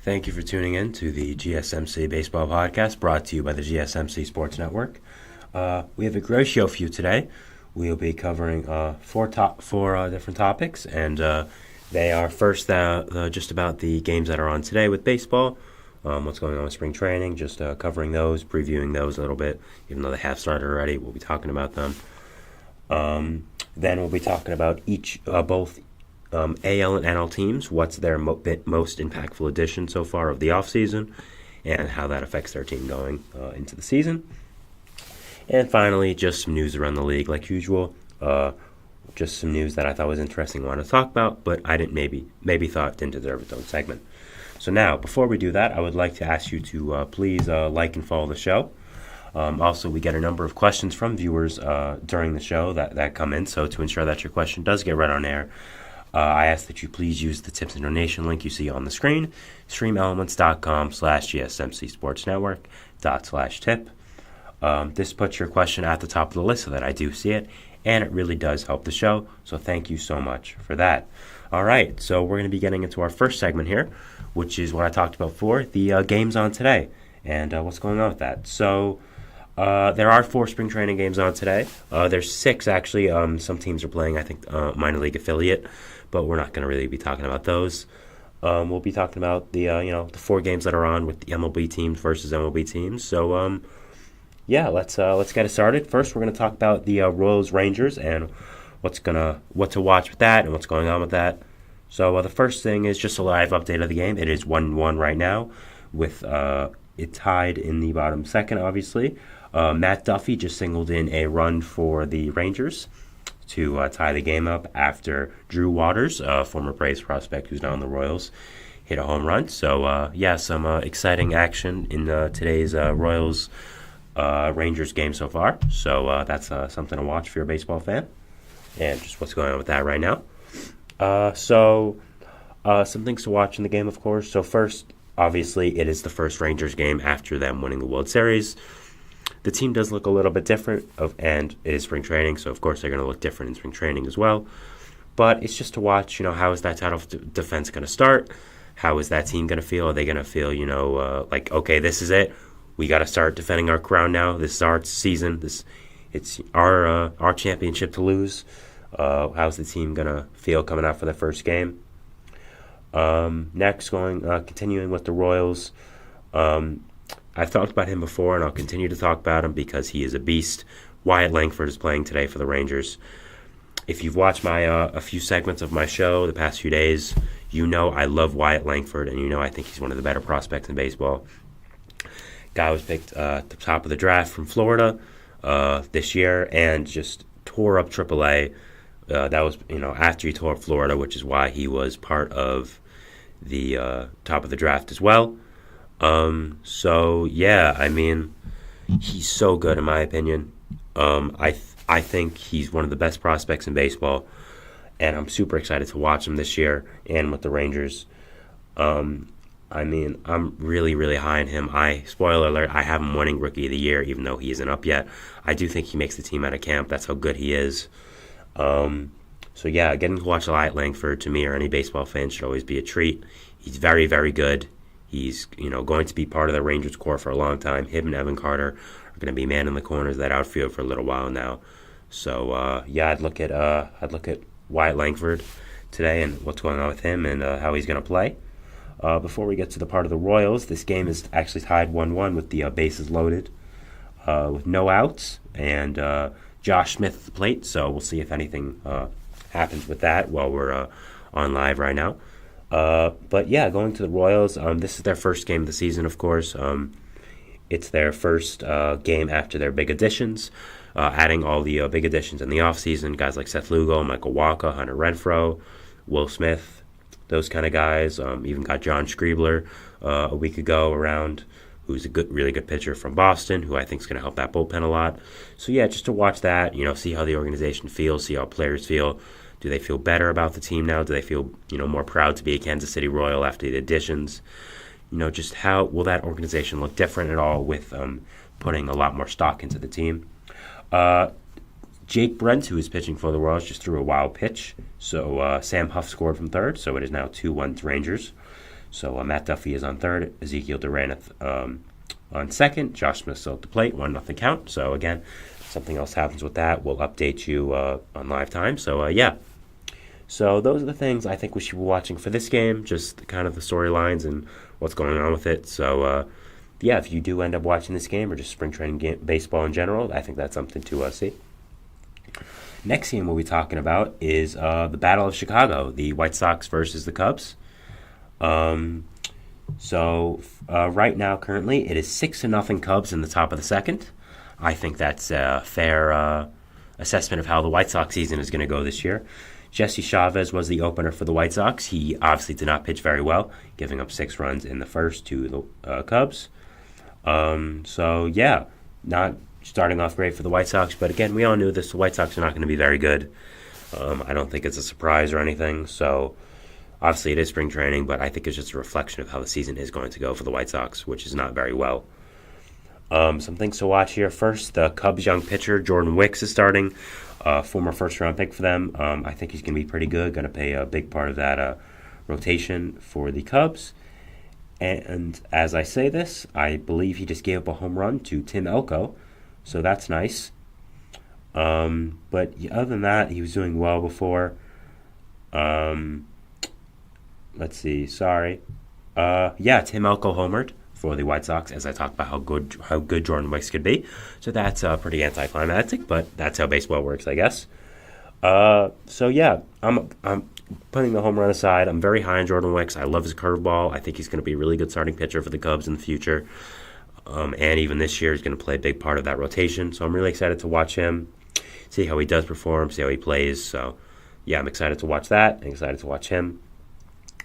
Thank you for tuning in to the GSMC Baseball Podcast brought to you by the GSMC Sports Network. We have a great show for you today. We'll be covering four different topics, and they are first just about the games that are on today with baseball, what's going on with spring training, just covering those, previewing those a little bit, even though they have started already. We'll be talking about them. Then we'll be talking about both AL and NL teams, what's their most impactful addition so far of the offseason, and how that affects their team going into the season. And finally, just some news around the league like usual. Just some news that I thought was interesting, wanted to talk about, but I didn't maybe thought didn't deserve its own segment. So now, before we do that, I would like to ask you to please like and follow the show. Also, we get a number of questions from viewers during the show that come in, so to ensure that your question does get read on air, I ask that you please use the tips and donation link you see on the screen, streamelements.com/GSMC Sports Network /tip. This puts your question at the top of the list so that I do see it, and it really does help the show, so thank you so much for that. All right, so we're going to be getting into our first segment here, which is what I talked about before, the games on today, and what's going on with that. So there are 4 spring training games on today. There's 6, actually. Some teams are playing, I think, minor league affiliate, but we're not going to really be talking about those. We'll be talking about the 4 games that are on with the MLB teams versus MLB teams. So, let's get it started. First, we're going to talk about the Royals Rangers and what to watch with that and what's going on with that. So, the first thing is just a live update of the game. It is 1-1 right now, with it tied in the bottom second, obviously. Matt Duffy just singled in a run for the Rangers to tie the game up after Drew Waters, former Braves prospect who's now in the Royals, hit a home run. So, some exciting action in today's Royals Rangers game so far. So that's something to watch for your baseball fan, and just what's going on with that right now. Some things to watch in the game, of course. So first, obviously, it is the first Rangers game after them winning the World Series. The team does look a little bit different, and it is spring training, so of course they're going to look different in spring training as well. But it's just to watch, how is that title defense going to start? How is that team going to feel? Are they going to feel, like, okay, this is it. We got to start defending our crown now. This is our season. It's our championship to lose. How's the team going to feel coming out for the first game? Next, continuing with the Royals. I've talked about him before, and I'll continue to talk about him because he is a beast. Wyatt Langford is playing today for the Rangers. If you've watched my a few segments of my show the past few days, I love Wyatt Langford, and I think he's one of the better prospects in baseball. Guy was picked at the top of the draft from Florida this year and just tore up AAA. That was, after he tore up Florida, which is why he was part of the top of the draft as well. He's so good in my opinion. I think he's one of the best prospects in baseball, and I'm super excited to watch him this year and with the Rangers. I'm really, really high on him. Spoiler alert, I have him winning Rookie of the Year, even though he isn't up yet. I do think he makes the team out of camp. That's how good he is. Getting to watch Wyatt Langford, to me or any baseball fan, should always be a treat. He's very, very good. He's, going to be part of the Rangers core for a long time. Him and Evan Carter are going to be man in the corners of that outfield for a little while now. So, I'd look at Wyatt Langford today and what's going on with him and how he's going to play. Before we get to the part of the Royals, this game is actually tied 1-1 with the bases loaded with no outs and Josh Smith at the plate. So we'll see if anything happens with that while we're on live right now. Going to the Royals, this is their first game of the season, of course. It's their first game after their big additions, adding all the big additions in the offseason, guys like Seth Lugo, Michael Wacha, Hunter Renfroe, Will Smith, those kind of guys. Even got John Schriebler a week ago around, who's a really good pitcher from Boston, who I think is going to help that bullpen a lot. So, just to watch that, see how the organization feels, see how players feel. Do they feel better about the team now? Do they feel, more proud to be a Kansas City Royal after the additions? Just how will that organization look different at all with putting a lot more stock into the team? Jake Brent, who is pitching for the Royals, just threw a wild pitch. So Sam Huff scored from third, so it is now 2-1 to Rangers. So Matt Duffy is on third, Ezekiel Duran on second, Josh Smith still at the plate, 1-0 count. So again, if something else happens with that, we'll update you on live time. So yeah. So those are the things I think we should be watching for this game, just kind of the storylines and what's going on with it. So yeah, if you do end up watching this game or just spring training baseball in general, I think that's something to see. Next game we'll be talking about is the Battle of Chicago, the White Sox versus the Cubs. So right now, currently, it is 6-0 Cubs in the top of the second. I think that's a fair assessment of how the White Sox season is going to go this year. Jesse Chavez was the opener for the White Sox. He obviously did not pitch very well, giving up 6 runs in the first to the Cubs. So yeah, not starting off great for the White Sox, but again, we all knew this. The White Sox are not going to be very good. I don't think it's a surprise or anything. So obviously it is spring training, but I think it's just a reflection of how the season is going to go for the White Sox, which is not very well. Some things to watch here. First, the Cubs' young pitcher, Jordan Wicks, is starting. Former first-round pick for them. I think he's going to be pretty good, going to play a big part of that rotation for the Cubs. And as I say this, I believe he just gave up a home run to Tim Elko, so that's nice. But other than that, he was doing well before. Let's see, sorry. Yeah, Tim Elko homered for the White Sox, as I talked about how good Jordan Wicks could be. So that's pretty anticlimactic, but that's how baseball works, I guess. So yeah, I'm putting the home run aside. I'm very high on Jordan Wicks. I love his curveball. I think he's going to be a really good starting pitcher for the Cubs in the future. And even this year, he's going to play a big part of that rotation. So I'm really excited to watch him, see how he does perform, see how he plays. So yeah, I'm excited to watch that. I'm excited to watch him.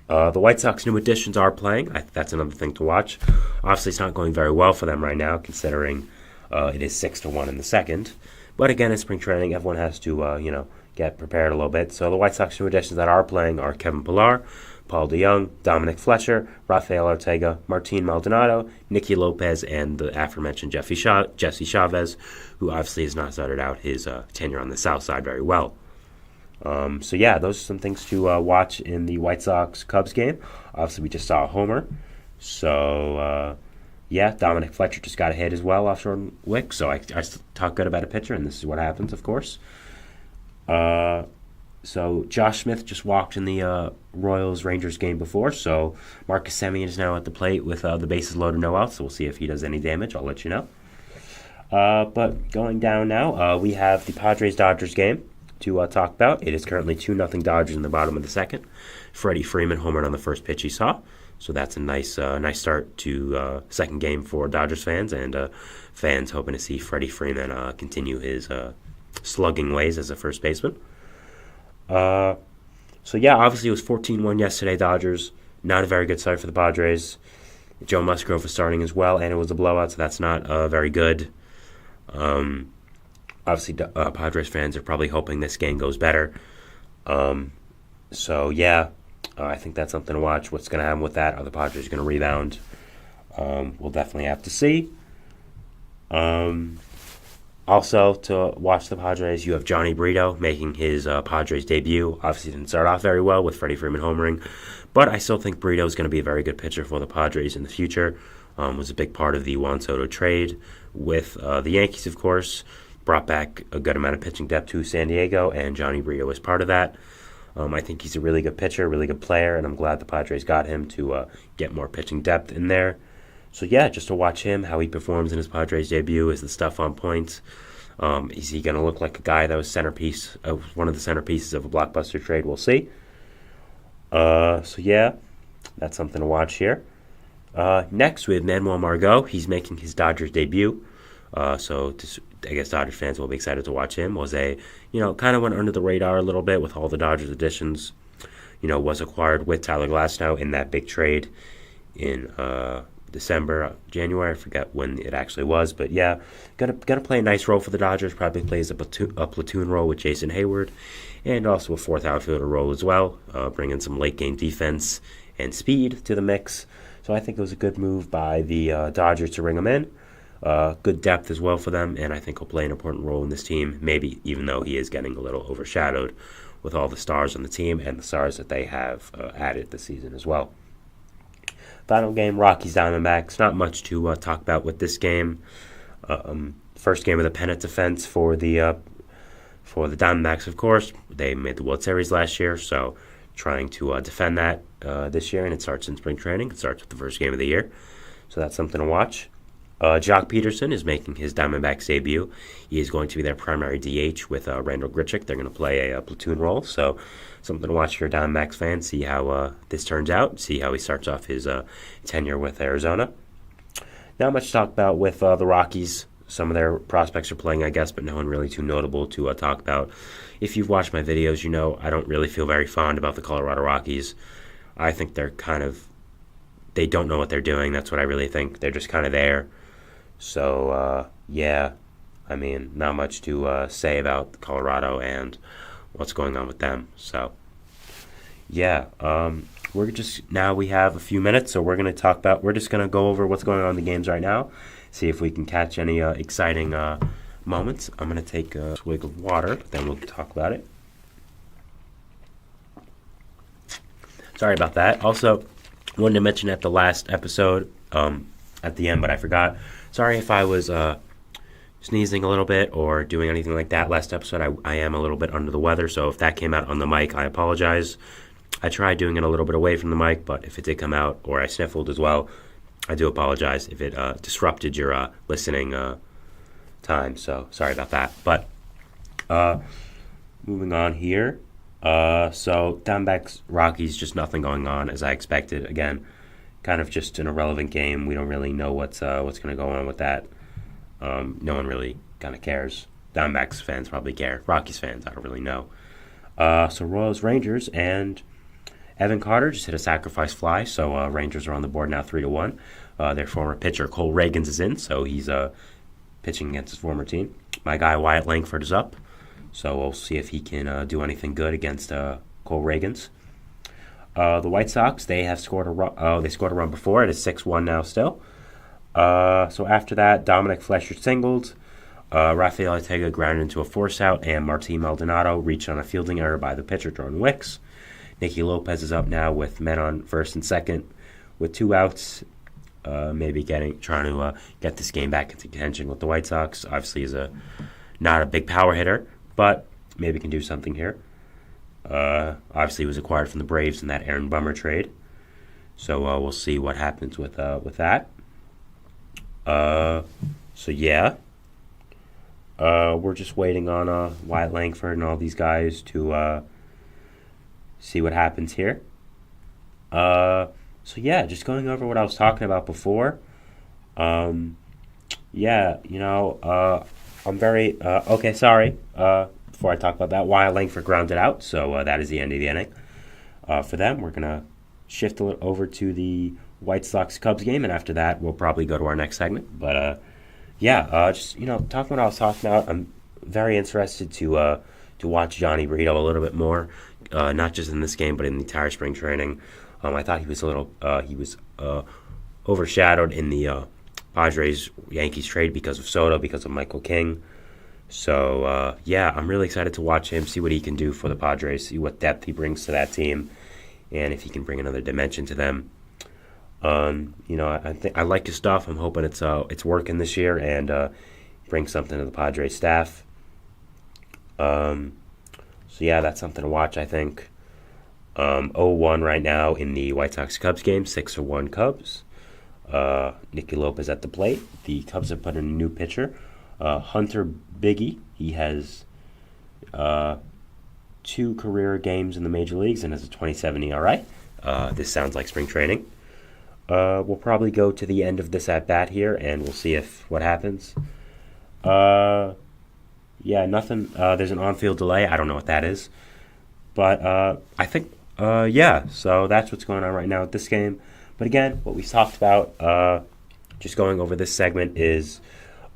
The White Sox new additions are playing. That's another thing to watch. Obviously, it's not going very well for them right now, considering it is 6-1 in the second. But again, in spring training, everyone has to, get prepared a little bit. So the White Sox new additions that are playing are Kevin Pillar, Paul DeJong, Dominic Fletcher, Rafael Ortega, Martin Maldonado, Nicky Lopez, and the aforementioned Jesse Chavez, who obviously has not started out his tenure on the South Side very well. So yeah, those are some things to watch in the White Sox-Cubs game. Obviously, we just saw a homer. So, yeah, Dominic Fletcher just got a hit as well off Jordan Wicks. So I talk good about a pitcher, and this is what happens, of course. So Josh Smith just walked in the Royals-Rangers game before. So Marcus Semien is now at the plate with the bases loaded, no outs. So we'll see if he does any damage. I'll let you know. But going down now, we have the Padres-Dodgers game to talk about. It is currently 2-0 Dodgers in the bottom of the second. Freddie Freeman homered on the first pitch he saw, so that's a nice start to second game for Dodgers fans, and fans hoping to see Freddie Freeman continue his slugging ways as a first baseman. So yeah, obviously it was 14-1 yesterday, Dodgers. Not a very good start for the Padres. Joe Musgrove was starting as well, and it was a blowout, so that's not very good. Obviously, Padres fans are probably hoping this game goes better. So, yeah, I think that's something to watch. What's going to happen with that? Are the Padres going to rebound? We'll definitely have to see. Also, to watch the Padres, you have Johnny Brito making his Padres debut. Obviously, didn't start off very well with Freddie Freeman homering, but I still think Brito is going to be a very good pitcher for the Padres in the future. Was a big part of the Juan Soto trade with the Yankees, of course. Brought back a good amount of pitching depth to San Diego, and Johnny Brito was part of that. I think he's a really good pitcher, really good player, and I'm glad the Padres got him to get more pitching depth in there. So yeah, just to watch him, how he performs in his Padres debut, is the stuff on point. Is he going to look like a guy that was one of the centerpieces of a blockbuster trade? We'll see. So yeah, that's something to watch here. Next, we have Manuel Margot. He's making his Dodgers debut. I guess Dodgers fans will be excited to watch him. Was kind of went under the radar a little bit with all the Dodgers additions. Was acquired with Tyler Glasnow in that big trade in January. I forget when it actually was, but yeah, gonna play a nice role for the Dodgers. Probably plays a platoon role with Jason Hayward, and also a fourth outfielder role as well, bringing some late game defense and speed to the mix. So I think it was a good move by the Dodgers to bring him in. Good depth as well for them, and I think he'll play an important role in this team, maybe even though he is getting a little overshadowed with all the stars on the team and the stars that they have added this season as well. Final game, Rockies Diamondbacks. Not much to talk about with this game. First game of the pennant defense for the Diamondbacks, of course. They made the World Series last year, so trying to defend that this year, and it starts in spring training. It starts with the first game of the year, so that's something to watch. Jock Peterson is making his Diamondbacks debut. He is going to be their primary DH with Randall Grichuk. They're going to play a platoon role, so something to watch for your Diamondbacks fans. See how this turns out. See how he starts off his tenure with Arizona. Not much to talk about with the Rockies. Some of their prospects are playing, I guess, but no one really too notable to talk about. If you've watched my videos, you know I don't really feel very fond about the Colorado Rockies. I think they don't know what they're doing. That's what I really think. They're just kind of there. So, yeah, I mean, not much to say about Colorado and what's going on with them. So, yeah, we have a few minutes, so we're just going to go over what's going on in the games right now, see if we can catch any exciting moments. I'm going to take a swig of water, but then we'll talk about it. Sorry about that. Also, wanted to mention at the last episode, at the end, but I forgot. Sorry if I was sneezing a little bit or doing anything like that last episode. I am a little bit under the weather, so if that came out on the mic, I apologize. I tried doing it a little bit away from the mic, but if it did come out or I sniffled as well, I do apologize if it disrupted your listening time, so sorry about that. But moving on here. So Diamondbacks, Rockies, just nothing going on as I expected. Again, kind of just an irrelevant game. We don't really know what's going to go on with that. No one really kind of cares. Diamondbacks fans probably care. Rockies fans, I don't really know. So Royals, Rangers, and Evan Carter just hit a sacrifice fly. So Rangers are on the board now 3-1. Their former pitcher Cole Reagans is in, so he's pitching against his former team. My guy Wyatt Langford is up, so we'll see if he can do anything good against Cole Reagans. The White Sox, they have scored a run. They scored a run before. It is 6-1 now still. So after that, Dominic Fletcher singled. Rafael Ortega grounded into a force out, and Martín Maldonado reached on a fielding error by the pitcher, Jordan Wicks. Nicky Lopez is up now with men on first and second with 2 outs. Maybe trying to get this game back into contention with the White Sox. Obviously, he's not a big power hitter, but maybe can do something here. Obviously, he was acquired from the Braves in that Aaron Bummer trade, so we'll see what happens with that. So yeah, we're just waiting on Wyatt Langford and all these guys to see what happens here. So yeah, just going over what I was talking about before. Yeah, I'm very okay. Sorry. Before I talk about that, Wyatt Langford grounded out, so that is the end of the inning for them. We're gonna shift over to the White Sox Cubs game, and after that, we'll probably go to our next segment. But just talking what I was talking about, I'm very interested to watch Johnny Brito a little bit more, not just in this game, but in the entire spring training. I thought he was overshadowed in the Padres-Yankees trade because of Soto, because of Michael King. So, I'm really excited to watch him, see what he can do for the Padres, see what depth he brings to that team, and if he can bring another dimension to them. I like his stuff. I'm hoping it's working this year and bring something to the Padres staff. That's something to watch, I think. 0-1 right now in the White Sox-Cubs game, 6-1 Cubs. Nicky Lopez at the plate. The Cubs have put in a new pitcher, Hunter Biggie. He has 2 career games in the major leagues and has a 27 ERA. This sounds like spring training. We'll probably go to the end of this at-bat here, and we'll see what happens. Nothing. There's an on-field delay. I don't know what that is. But I think, so that's what's going on right now with this game. But again, what we talked about, just going over this segment, is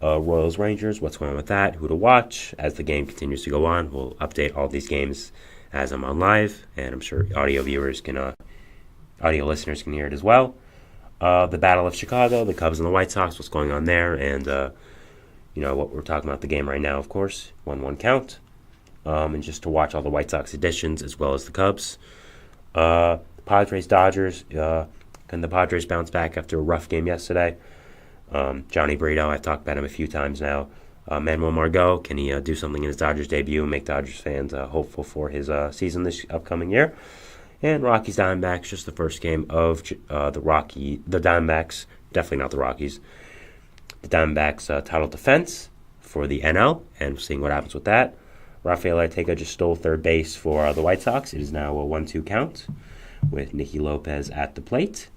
Royals Rangers, what's going on with that, who to watch as the game continues to go on. We'll update all these games as I'm on live, and I'm sure audio listeners can hear it as well. The Battle of Chicago, the Cubs and the White Sox, what's going on there, and what we're talking about the game right now, of course, 1-1 count, and just to watch all the White Sox additions as well as the Cubs. Padres Dodgers, kind Can the Padres bounce back after a rough game yesterday? Johnny Brito, I've talked about him a few times now. Manuel Margot, can he do something in his Dodgers debut and make Dodgers fans hopeful for his season this upcoming year? And Rockies Diamondbacks, just the first game of the Diamondbacks, definitely not the Rockies. The Diamondbacks title defense for the NL, and seeing what happens with that. Rafael Ortega just stole third base for the White Sox. It is now a 1-2 count with Nicky Lopez at the plate.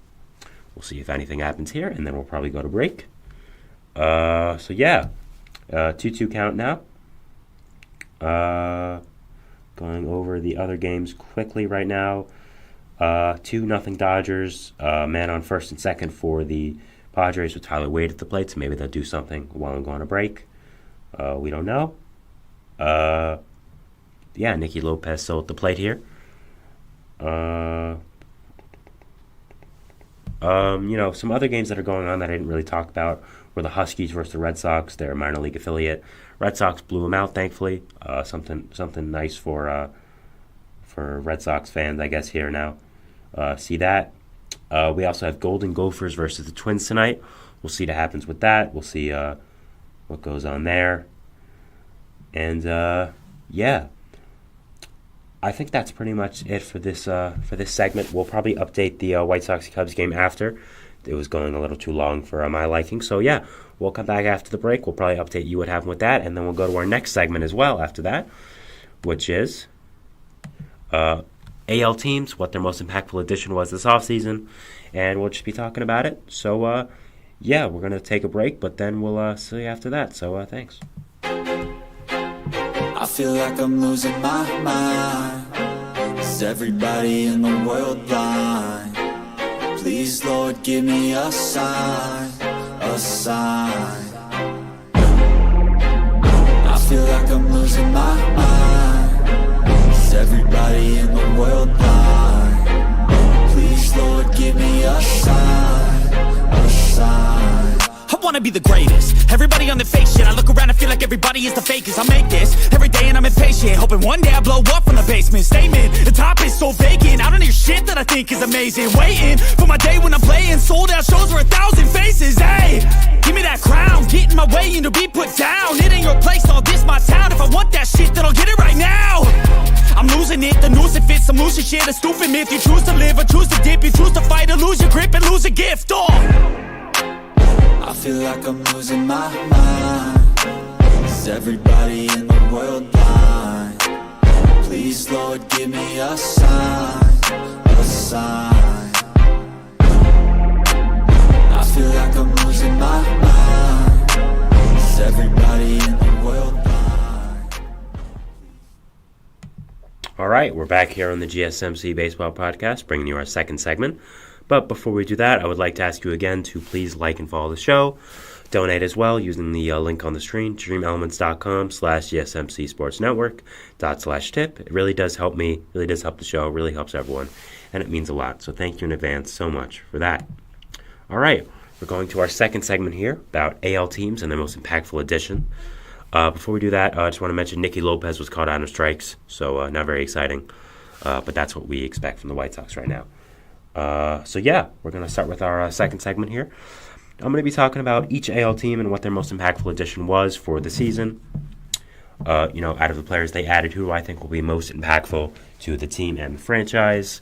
We'll see if anything happens here, and then we'll probably go to break. 2-2 count now. Going over the other games quickly right now. 2-0 Dodgers. Man on first and second for the Padres with Tyler Wade at the plate, so maybe they'll do something while I'm going to break. We don't know. Nicky Lopez still at the plate here. Some other games that are going on that I didn't really talk about were the Huskies versus the Red Sox, their minor league affiliate. Red Sox blew them out, thankfully. Something nice for Red Sox fans, I guess, here now. See that. We also have Golden Gophers versus the Twins tonight. We'll see what happens with that. We'll see what goes on there. And, I think that's pretty much it for this segment. We'll probably update the White Sox-Cubs game after. It was going a little too long for my liking. So, we'll come back after the break. We'll probably update you what happened with that. And then we'll go to our next segment as well after that, which is AL teams, what their most impactful addition was this offseason. And we'll just be talking about it. So, we're going to take a break, but then we'll see you after that. So, thanks. I feel like I'm losing my mind. Is everybody in the world blind? Please, Lord, give me a sign, a sign. I feel like I'm losing my mind. Is everybody in the world blind? Please, Lord, give me a sign, a sign. I wanna be the greatest. Everybody on the fake shit. I look around and feel like everybody is the fakest. I make this every day and I'm impatient, hoping one day I blow up from the basement. Statement, the top is so vacant. I don't hear shit that I think is amazing. Waiting for my day when I'm playing sold out shows for 1,000 faces. Hey, give me that crown, get in my way and to be put down. It ain't your place, all this my town. If I want that shit, then I'll get it right now. I'm losing it, the noose it fits. I'm losing shit, a stupid myth. You choose to live or choose to dip. You choose to fight or lose your grip and lose a gift. I feel like I'm losing my mind. Is everybody in the world blind? Please, Lord, give me a sign, a sign. I feel like I'm losing my mind. Is everybody in the world blind? All right, we're back here on the GSMC Baseball Podcast, bringing you our second segment. But before we do that, I would like to ask you again to please like and follow the show. Donate as well using the link on the screen, dreamelements.com/GSMC Sports Network /tip. It really does help me, really does help the show, really helps everyone, and it means a lot. So thank you in advance so much for that. All right, we're going to our second segment here about AL teams and their most impactful addition. Before we do that, I just want to mention Nicky Lopez was caught out on strikes, so not very exciting. But that's what we expect from the White Sox right now. We're going to start with our second segment here. I'm going to be talking about each AL team and what their most impactful addition was for the season. Out of the players they added, who I think will be most impactful to the team and the franchise.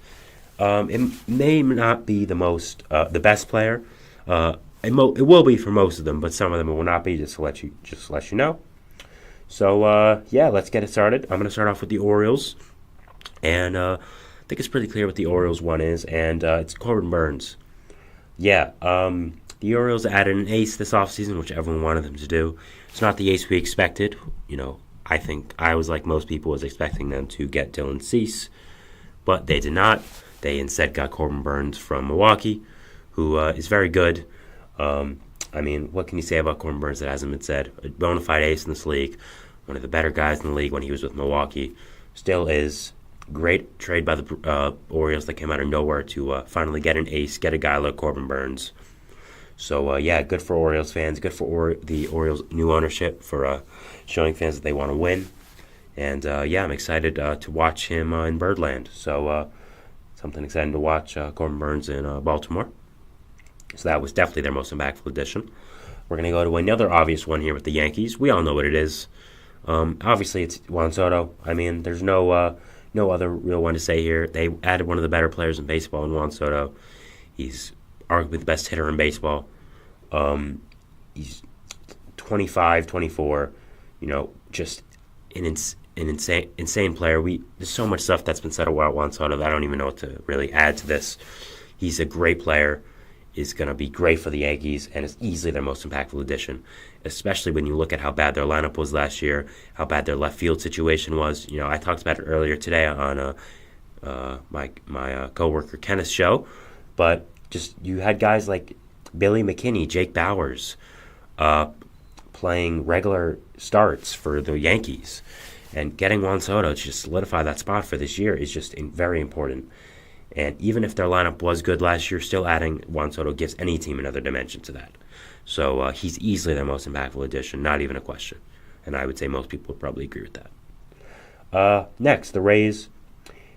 It may not be the best player. It will be for most of them, but some of them it will not be. Just to let you know. So let's get it started. I'm going to start off with the Orioles, and I think it's pretty clear what the Orioles one is, and it's Corbin Burnes. The Orioles added an ace this offseason, which everyone wanted them to do. It's not the ace we expected. I think I was like most people was expecting them to get Dylan Cease, but they did not. They instead got Corbin Burnes from Milwaukee, who is very good. What can you say about Corbin Burnes that hasn't been said? A bona fide ace in this league, one of the better guys in the league when he was with Milwaukee. Still is. Great trade by the Orioles that came out of nowhere to finally get an ace, get a guy like Corbin Burnes. So, good for Orioles fans, good for the Orioles' new ownership for showing fans that they want to win. And, I'm excited to watch him in Birdland. So, something exciting to watch Corbin Burnes in Baltimore. So that was definitely their most impactful addition. We're going to go to another obvious one here with the Yankees. We all know what it is. Obviously, it's Juan Soto. I mean, there's no other real one to say here. They added one of the better players in baseball in Juan Soto. He's arguably the best hitter in baseball. He's 25, 24. Just an insane player. There's so much stuff that's been said about Juan Soto that I don't even know what to really add to this. He's a great player. Is going to be great for the Yankees and is easily their most impactful addition, especially when you look at how bad their lineup was last year, how bad their left field situation was. I talked about it earlier today on my coworker Kenneth's show, but just you had guys like Billy McKinney, Jake Bowers, playing regular starts for the Yankees, and getting Juan Soto to just solidify that spot for this year is just very important. And even if their lineup was good last year, still adding Juan Soto gives any team another dimension to that. So he's easily their most impactful addition, not even a question. And I would say most people would probably agree with that. Next, the Rays.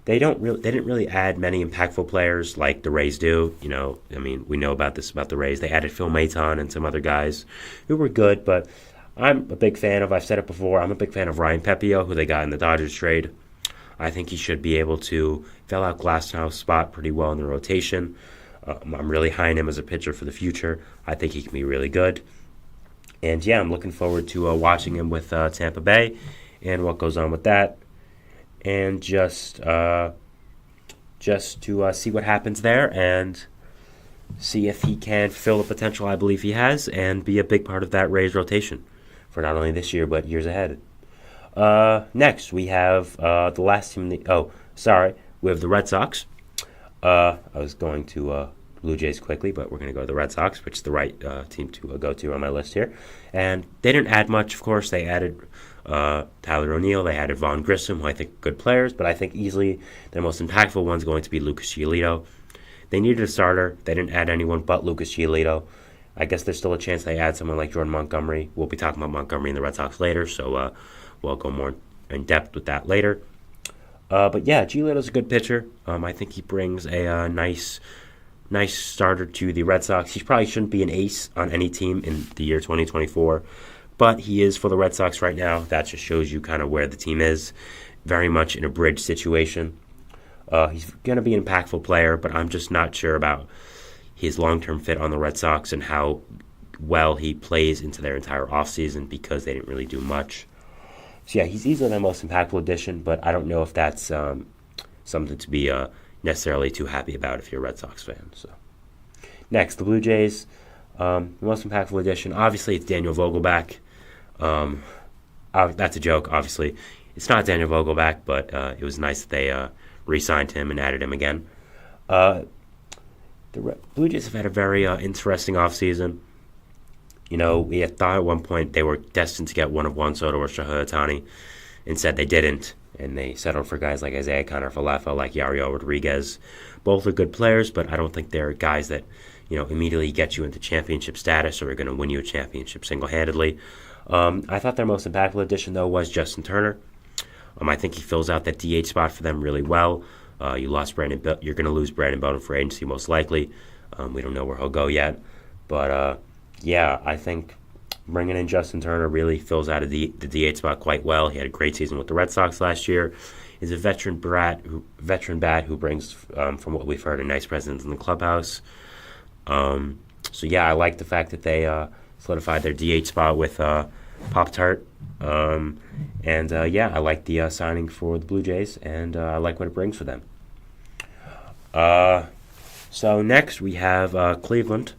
They didn't really add many impactful players like the Rays do. We know about the Rays. They added Phil Maton and some other guys who were good, but I'm a big fan of, I've said it before, I'm a big fan of Ryan Pepio, who they got in the Dodgers trade. I think he should be able to fill out Glasnow's spot pretty well in the rotation. I'm really high on him as a pitcher for the future. I think he can be really good. And yeah, I'm looking forward to watching him with Tampa Bay and what goes on with that. And just to see what happens there and see if he can fill the potential I believe he has and be a big part of that Rays rotation for not only this year but years ahead. Next, we have the last team. We have the Red Sox. I was going to Blue Jays quickly, but we're going to go to the Red Sox, which is the right team to go to on my list here. And they didn't add much, of course. They added Tyler O'Neill. They added Vaughn Grissom, who I think are good players, but I think easily their most impactful one's going to be Lucas Giolito. They needed a starter. They didn't add anyone but Lucas Giolito. I guess there's still a chance they add someone like Jordan Montgomery. We'll be talking about Montgomery and the Red Sox later, so we'll go more in depth with that later. But yeah, Giolito's a good pitcher. I think he brings a nice starter to the Red Sox. He probably shouldn't be an ace on any team in the year 2024, but he is for the Red Sox right now. That just shows you kind of where the team is. Very much in a bridge situation. He's going to be an impactful player, but I'm just not sure about his long-term fit on the Red Sox and how well he plays into their entire offseason because they didn't really do much. So yeah, he's easily the most impactful addition, but I don't know if that's something to be necessarily too happy about if you're a Red Sox fan. So next, the Blue Jays, the most impactful addition. Obviously, it's Daniel Vogelbach. That's a joke, obviously. It's not Daniel Vogelbach, but it was nice that they re-signed him and added him again. The Blue Jays have had a very interesting offseason. We had thought at one point they were destined to get one of Juan Soto or Shohei Ohtani. Instead, they didn't, and they settled for guys like Isaiah Connor Falefa, like Yariel Rodriguez. Both are good players, but I don't think they're guys that immediately get you into championship status or are going to win you a championship single-handedly. I thought their most impactful addition, though, was Justin Turner. I think he fills out that DH spot for them really well. You're going to lose Brandon Bowden for agency most likely. We don't know where he'll go yet, but yeah, I think bringing in Justin Turner really fills out the DH spot quite well. He had a great season with the Red Sox last year. He's a veteran bat who brings, from what we've heard, a nice presence in the clubhouse. So yeah, I like the fact that they solidified their DH spot with Pop-Tart. I like the signing for the Blue Jays, and I like what it brings for them. So next we have Cleveland.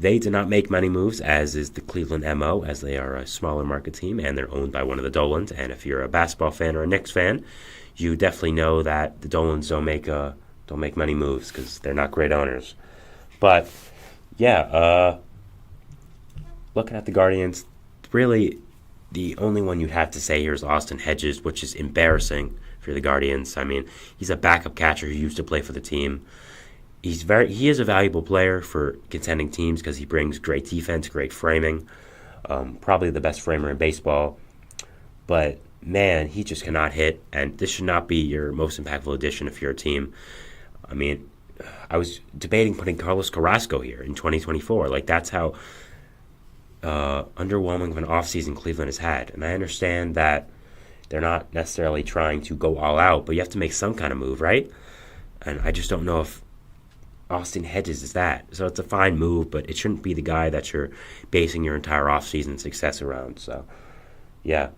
They did not make many moves, as is the Cleveland MO, as they are a smaller market team, and they're owned by one of the Dolans. And if you're a basketball fan or a Knicks fan, you definitely know that the Dolans don't make many moves because they're not great owners. But yeah, looking at the Guardians, really the only one you'd have to say here is Austin Hedges, which is embarrassing for the Guardians. I mean, he's a backup catcher who used to play for the team. He is a valuable player for contending teams because he brings great defense, great framing, probably the best framer in baseball. But man, he just cannot hit, and this should not be your most impactful addition if you're a team. I mean, I was debating putting Carlos Carrasco here in 2024. Like, that's how underwhelming of an offseason Cleveland has had. And I understand that they're not necessarily trying to go all out, but you have to make some kind of move, right? And I just don't know if Austin Hedges is that. So it's a fine move, but it shouldn't be the guy that you're basing your entire offseason success around. So, yeah.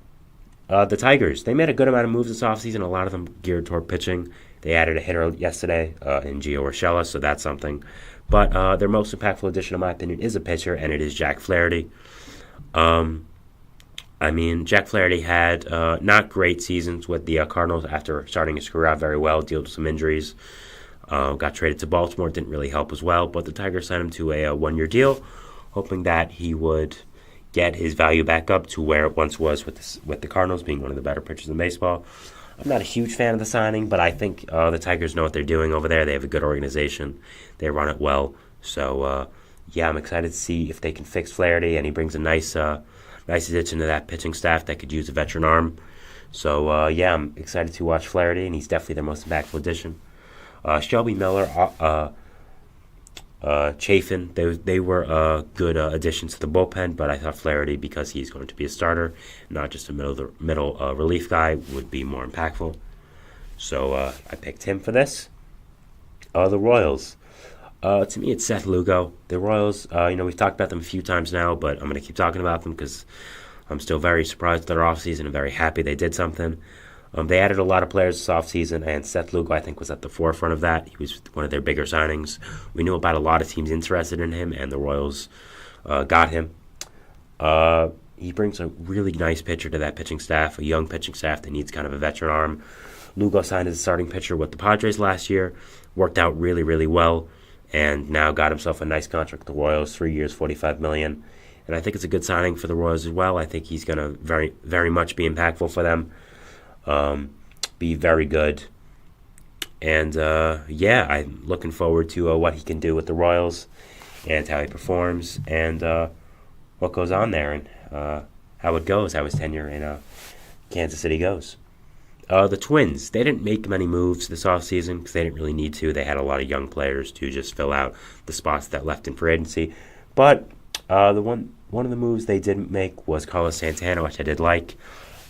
The Tigers, they made a good amount of moves this offseason, a lot of them geared toward pitching. They added a hitter yesterday in Gio Urshela, so that's something. But their most impactful addition, in my opinion, is a pitcher, and it is Jack Flaherty. Jack Flaherty had not great seasons with the Cardinals after starting his career out very well, dealt with some injuries. Got traded to Baltimore, didn't really help as well, but the Tigers signed him to a one-year deal, hoping that he would get his value back up to where it once was with the Cardinals, being one of the better pitchers in baseball. I'm not a huge fan of the signing, but I think the Tigers know what they're doing over there. They have a good organization. They run it well. So, I'm excited to see if they can fix Flaherty, and he brings a nice addition to that pitching staff that could use a veteran arm. So, I'm excited to watch Flaherty, and he's definitely their most impactful addition. Shelby Miller, Chafin, they were good additions to the bullpen, but I thought Flaherty, because he's going to be a starter, not just a middle relief guy, would be more impactful. So I picked him for this. The Royals. To me, it's Seth Lugo. The Royals, we've talked about them a few times now, but I'm going to keep talking about them because I'm still very surprised at their offseason and very happy they did something. They added a lot of players this offseason, and Seth Lugo, I think, was at the forefront of that. He was one of their bigger signings. We knew about a lot of teams interested in him, and the Royals got him. He brings a really nice pitcher to that pitching staff, a young pitching staff that needs kind of a veteran arm. Lugo signed as a starting pitcher with the Padres last year, worked out really, really well, and now got himself a nice contract with the Royals, 3 years, $45 million. And I think it's a good signing for the Royals as well. I think he's going to very, very much be impactful for them. Be very good. And, I'm looking forward to what he can do with the Royals and how he performs and what goes on there and how it goes, how his tenure in Kansas City goes. The Twins, they didn't make many moves this offseason because they didn't really need to. They had a lot of young players to just fill out the spots that left in free agency. But one of the moves they didn't make was Carlos Santana, which I did like. I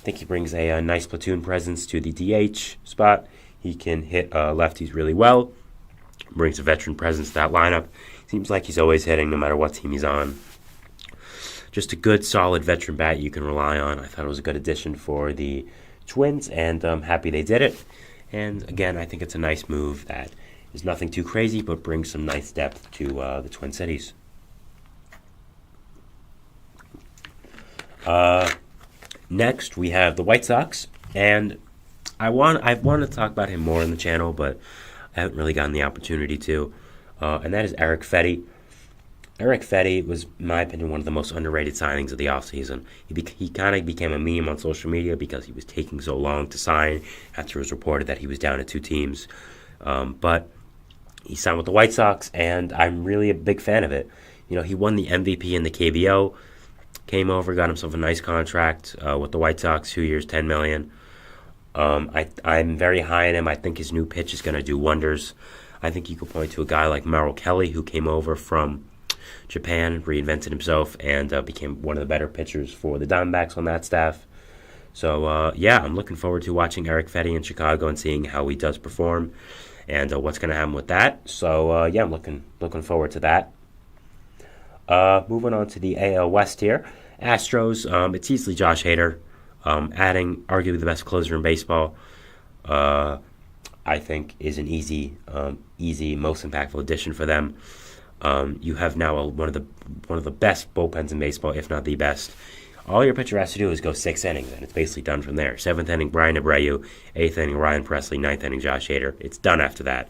think he brings a nice platoon presence to the DH spot. He can hit lefties really well. Brings a veteran presence to that lineup. Seems like he's always hitting no matter what team he's on. Just a good, solid veteran bat you can rely on. I thought it was a good addition for the Twins, and I'm happy they did it. And again, I think it's a nice move that is nothing too crazy, but brings some nice depth to the Twin Cities. Next, we have the White Sox, and I've wanted to talk about him more on the channel, but I haven't really gotten the opportunity to, and that is Eric Fetty. Eric Fetty was, in my opinion, one of the most underrated signings of the offseason. He kind of became a meme on social media because he was taking so long to sign after it was reported that he was down to two teams. But he signed with the White Sox, and I'm really a big fan of it. He won the MVP in the KBO, came over, got himself a nice contract with the White Sox, 2 years, $10 million. I'm very high on him. I think his new pitch is going to do wonders. I think you could point to a guy like Merrill Kelly, who came over from Japan, reinvented himself, and became one of the better pitchers for the Diamondbacks on that staff. So, I'm looking forward to watching Eric Fetty in Chicago and seeing how he does perform and what's going to happen with that. So, I'm looking forward to that. Moving on to the AL West here. Astros, it's easily Josh Hader, adding arguably the best closer in baseball. I think is an easy, most impactful addition for them. You have now one of the best bullpens in baseball, if not the best. All your pitcher has to do is go 6 innings, and it's basically done from there. 7th inning, Brian Abreu. 8th inning, Ryan Presley. 9th inning, Josh Hader. It's done after that.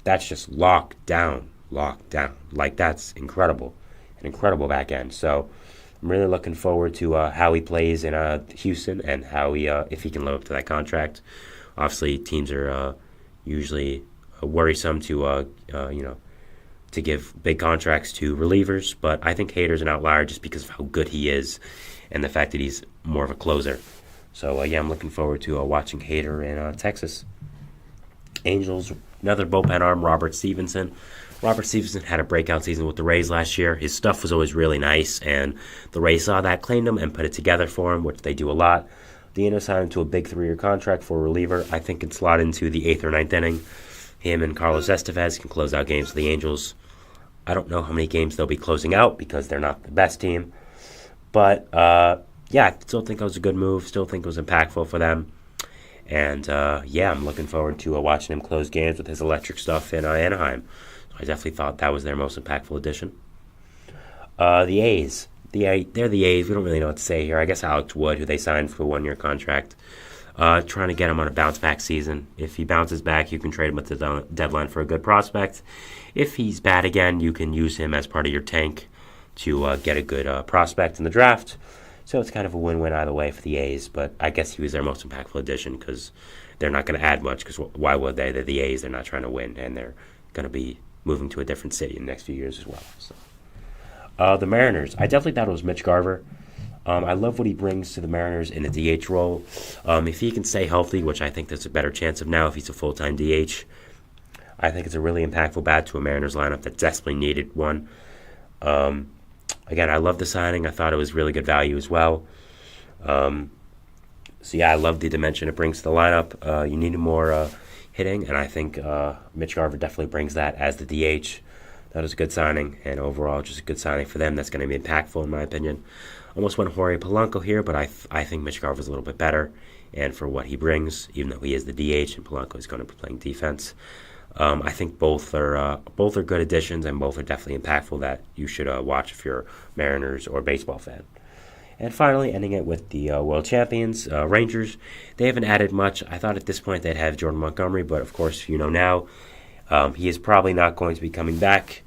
That's just locked down. Like, that's incredible. An incredible back end. So I'm really looking forward to how he plays in Houston and how if he can live up to that contract. Obviously, teams are usually worrisome to give big contracts to relievers, but I think Hader's an outlier just because of how good he is and the fact that he's more of a closer. So, I'm looking forward to watching Hader in Texas. Angels, Another bullpen arm, Robert Stevenson. Robert Stevenson had a breakout season with the Rays last year. His stuff was always really nice, and the Rays saw that, claimed him, and put it together for him, which they do a lot. Dino signed him to a big 3-year contract for a reliever. I think can slot into the 8th or 9th inning. Him and Carlos Estevez can close out games for the Angels. I don't know how many games they'll be closing out because they're not the best team. But, I still think it was a good move. Still think it was impactful for them. And, I'm looking forward to watching him close games with his electric stuff in Anaheim. I definitely thought that was their most impactful addition. The A's. They're the A's. We don't really know what to say here. I guess Alex Wood, who they signed for a 1-year contract, trying to get him on a bounce-back season. If he bounces back, you can trade him at the deadline for a good prospect. If he's bad again, you can use him as part of your tank to get a good prospect in the draft. So it's kind of a win-win either way for the A's, but I guess he was their most impactful addition because they're not going to add much, because why would they? They're the A's. They're not trying to win, and they're going to be moving to a different city in the next few years as well. So. The Mariners. I definitely thought it was Mitch Garver. I love what he brings to the Mariners in a DH role. If he can stay healthy, which I think there's a better chance of now if he's a full-time DH, I think it's a really impactful bat to a Mariners lineup that desperately needed one. Again, I love the signing. I thought it was really good value as well. I love the dimension it brings to the lineup. You needed more hitting, and I think Mitch Garver definitely brings that as the DH. That was a good signing, and overall just a good signing for them. That's going to be impactful in my opinion. Almost went Jorge Polanco here, but I think Mitch Garver is a little bit better, and for what he brings, even though he is the DH and Polanco is going to be playing defense. I think both are good additions, and both are definitely impactful that you should watch if you're a Mariners or baseball fan. And finally, ending it with the world champions, Rangers. They haven't added much. I thought at this point they'd have Jordan Montgomery, but of course, now, he is probably not going to be coming back.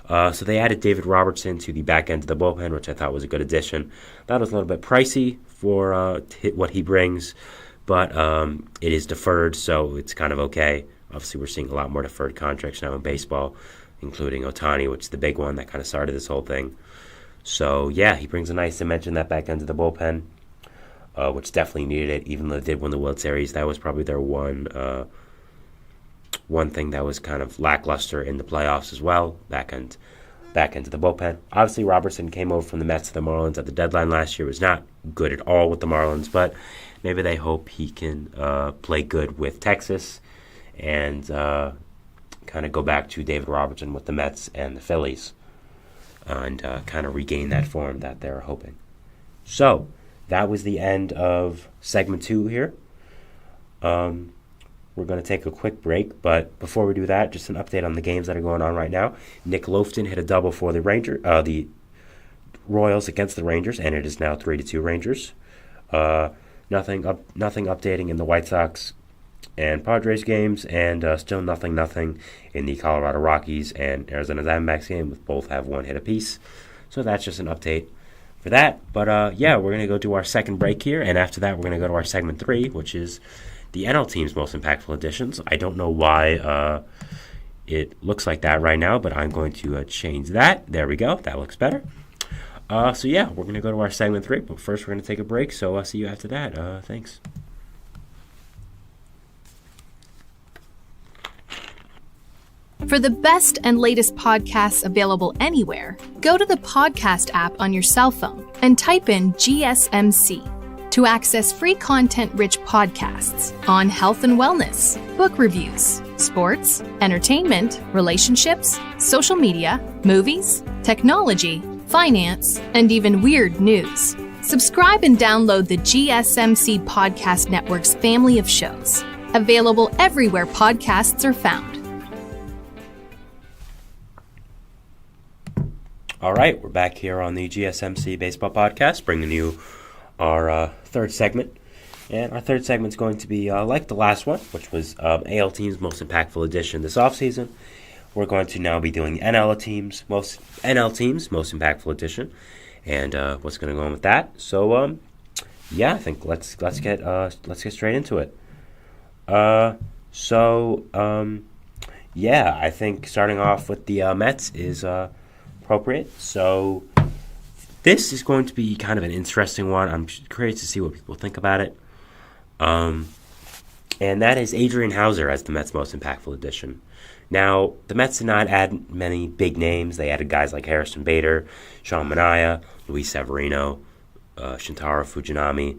So they added David Robertson to the back end of the bullpen, which I thought was a good addition. That was a little bit pricey for what he brings, but it is deferred, so it's kind of okay. Obviously, we're seeing a lot more deferred contracts now in baseball, including Ohtani, which is the big one that kind of started this whole thing. So, he brings a nice dimension that back end of the bullpen, which definitely needed it, even though they did win the World Series. That was probably their one thing that was kind of lackluster in the playoffs as well, back end of the bullpen. Obviously, Robertson came over from the Mets to the Marlins at the deadline last year. Was not good at all with the Marlins, but maybe they hope he can play good with Texas and kind of go back to David Robertson with the Mets and the Phillies, and kind of regain that form that they're hoping. So, that was the end of segment 2 here. We're going to take a quick break, but before we do that, just an update on the games that are going on right now. Nick Lofton hit a double for the Royals against the Rangers, and it is now 3-2 Rangers. Nothing updating in the White Sox and Padres games, and still nothing in the Colorado Rockies and Arizona Diamondbacks game, with both have one hit apiece. So that's just an update for that. But we're going to go to our second break here, and after that we're going to go to our segment 3, which is the NL team's most impactful additions. I don't know why it looks like that right now, but I'm going to change that. There we go. That looks better. We're going to go to our segment 3, but first we're going to take a break, so I'll see you after that. Thanks. For the best and latest podcasts available anywhere, go to the podcast app on your cell phone and type in GSMC to access free content-rich podcasts on health and wellness, book reviews, sports, entertainment, relationships, social media, movies, technology, finance, and even weird news. Subscribe and download the GSMC Podcast Network's family of shows, available everywhere podcasts are found. All right, we're back here on the GSMC Baseball Podcast, bringing you our third segment. And our third segment is going to be like the last one, which was AL team's most impactful addition this offseason. We're going to now be doing NL team's most impactful addition, and what's going to go on with that. So, I think let's get straight into it. I think starting off with the Mets is appropriate. So this is going to be kind of an interesting one. I'm curious to see what people think about it. and that is Adrian Hauser as the Mets' most impactful addition. Now, the Mets did not add many big names. They added guys like Harrison Bader, Sean Manaea, Luis Severino, Shintaro Fujinami,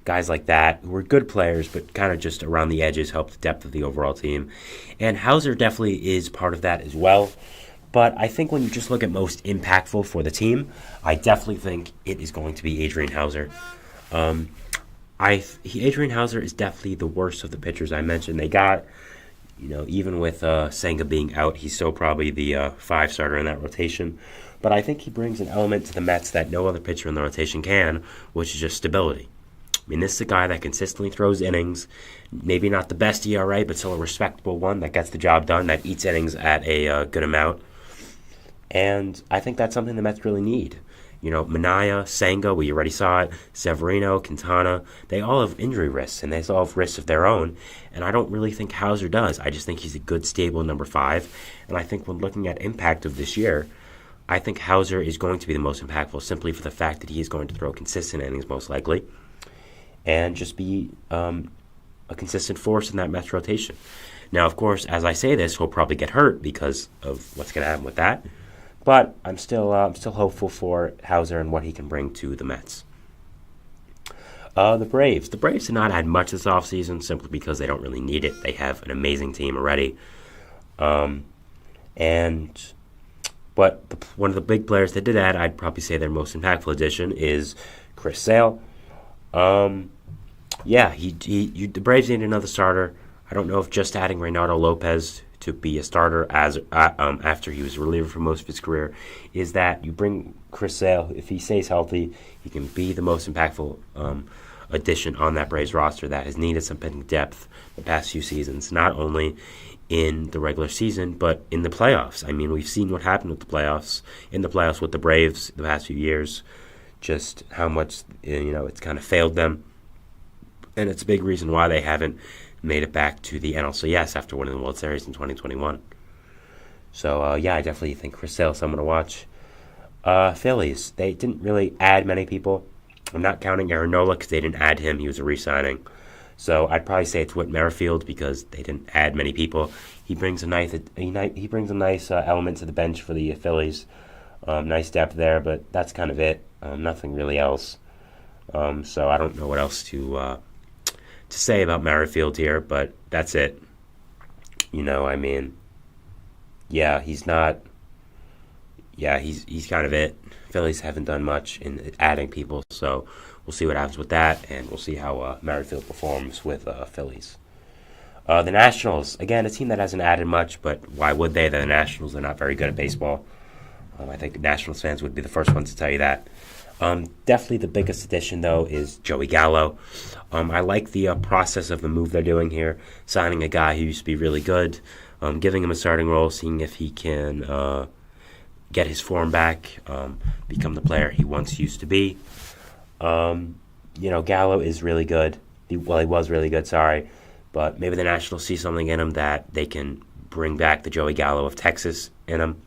guys like that who were good players but kind of just around the edges, helped the depth of the overall team. And Hauser definitely is part of that as well. But I think when you just look at most impactful for the team, I definitely think it is going to be Adrian Hauser. Adrian Hauser is definitely the worst of the pitchers I mentioned. They got, even with Senga being out, he's still probably the 5 starter in that rotation. But I think he brings an element to the Mets that no other pitcher in the rotation can, which is just stability. I mean, this is a guy that consistently throws innings, maybe not the best ERA, but still a respectable one that gets the job done, that eats innings at a good amount. And I think that's something the Mets really need. Manaea, Senga, we already saw it, Severino, Quintana, they all have injury risks, and they all have risks of their own. And I don't really think Hauser does. I just think he's a good, stable number 5. And I think when looking at impact of this year, I think Hauser is going to be the most impactful simply for the fact that he is going to throw consistent innings most likely and just be a consistent force in that Mets rotation. Now, of course, as I say this, he'll probably get hurt because of what's going to happen with that. But I'm still hopeful for Hauser and what he can bring to the Mets. The Braves did not add much this offseason simply because they don't really need it. They have an amazing team already. But one of the big players they did add, I'd probably say their most impactful addition is Chris Sale. The Braves need another starter. I don't know if just adding Reynaldo Lopez to be a starter after he was a reliever for most of his career is that you bring Chris Sale. If he stays healthy, he can be the most impactful addition on that Braves roster that has needed some pitching depth the past few seasons, not only in the regular season but in the playoffs. I mean, we've seen what happened with the playoffs with the Braves the past few years, just how much it's kind of failed them, and it's a big reason why they haven't made it back to the NLCS after winning the World Series in 2021. So, I definitely think Chris Sale is someone to watch. Phillies, they didn't really add many people. I'm not counting Aaron Nola because they didn't add him. He was a re-signing. So I'd probably say it's Whit Merrifield because they didn't add many people. He brings a nice element to the bench for the Phillies. Nice depth there, but that's kind of it. Nothing really else. So I don't know what else to say about Merrifield here, but that's it. He's kind of it. Phillies haven't done much in adding people, so we'll see what happens with that, and we'll see how Merrifield performs with Phillies. The Nationals, again, a team that hasn't added much, but why would they? The Nationals are not very good at baseball. I think Nationals fans would be the first ones to tell you that. Definitely the biggest addition, though, is Joey Gallo. I like the process of the move they're doing here, signing a guy who used to be really good, giving him a starting role, seeing if he can get his form back, become the player he once used to be. Gallo is really good. He was really good, but maybe the Nationals see something in him that they can bring back the Joey Gallo of Texas in him.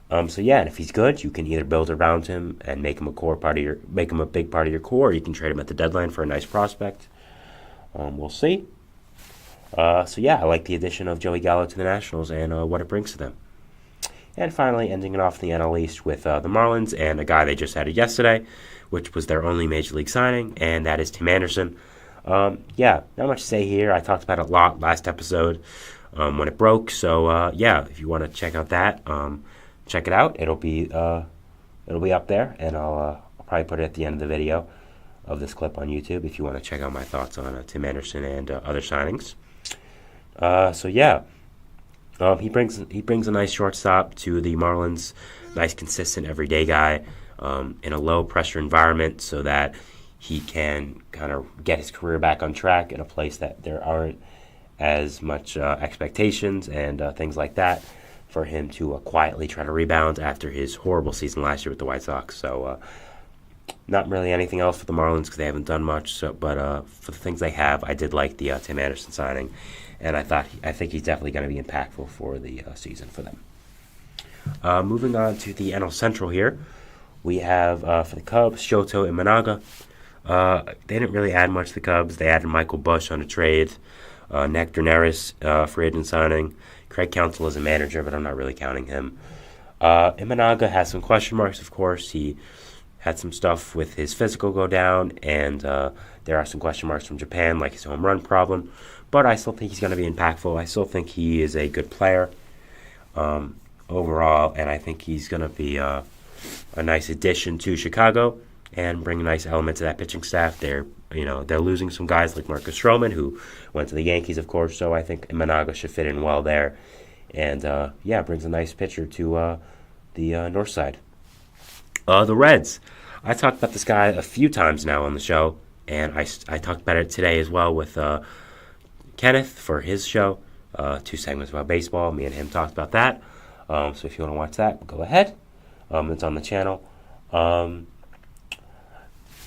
And if he's good, you can either build around him and make him a big part of your core, or you can trade him at the deadline for a nice prospect. We'll see. I like the addition of Joey Gallo to the Nationals and what it brings to them. And finally, ending it off in the NL East with the Marlins and a guy they just added yesterday, which was their only Major League signing, and that is Tim Anderson. Not much to say here. I talked about it a lot last episode when it broke. So, if you want to check out that, check it out. It'll be up there, and I'll probably put it at the end of the video of this clip on YouTube if you want to check out my thoughts on Tim Anderson and other signings. He brings a nice shortstop to the Marlins, nice consistent everyday guy in a low pressure environment, so that he can kind of get his career back on track in a place that there aren't as much expectations and things like that, for him to quietly try to rebound after his horrible season last year with the White Sox. So not really anything else for the Marlins because they haven't done much. But for the things they have, I did like the Tim Anderson signing, and I think he's definitely going to be impactful for the season for them. Moving on to the NL Central here, we have for the Cubs, Shoto Imanaga. They didn't really add much to the Cubs. They added Michael Bush on a trade, Nectar Neris, free agent signing. Craig Counsell is a manager, but I'm not really counting him. Imanaga has some question marks, of course. He had some stuff with his physical go down, and there are some question marks from Japan, like his home run problem. But I still think he's going to be impactful. I still think he is a good player overall, and I think he's going to be a nice addition to Chicago and bring a nice element to that pitching staff. They're losing some guys like Marcus Stroman, who went to the Yankees, of course, so I think Imanaga should fit in well there. And, brings a nice pitcher to the north side. The Reds. I talked about this guy a few times now on the show, and I talked about it today as well with Kenneth for his show. 2 segments about baseball. Me and him talked about that. So if you want to watch that, go ahead. It's on the channel.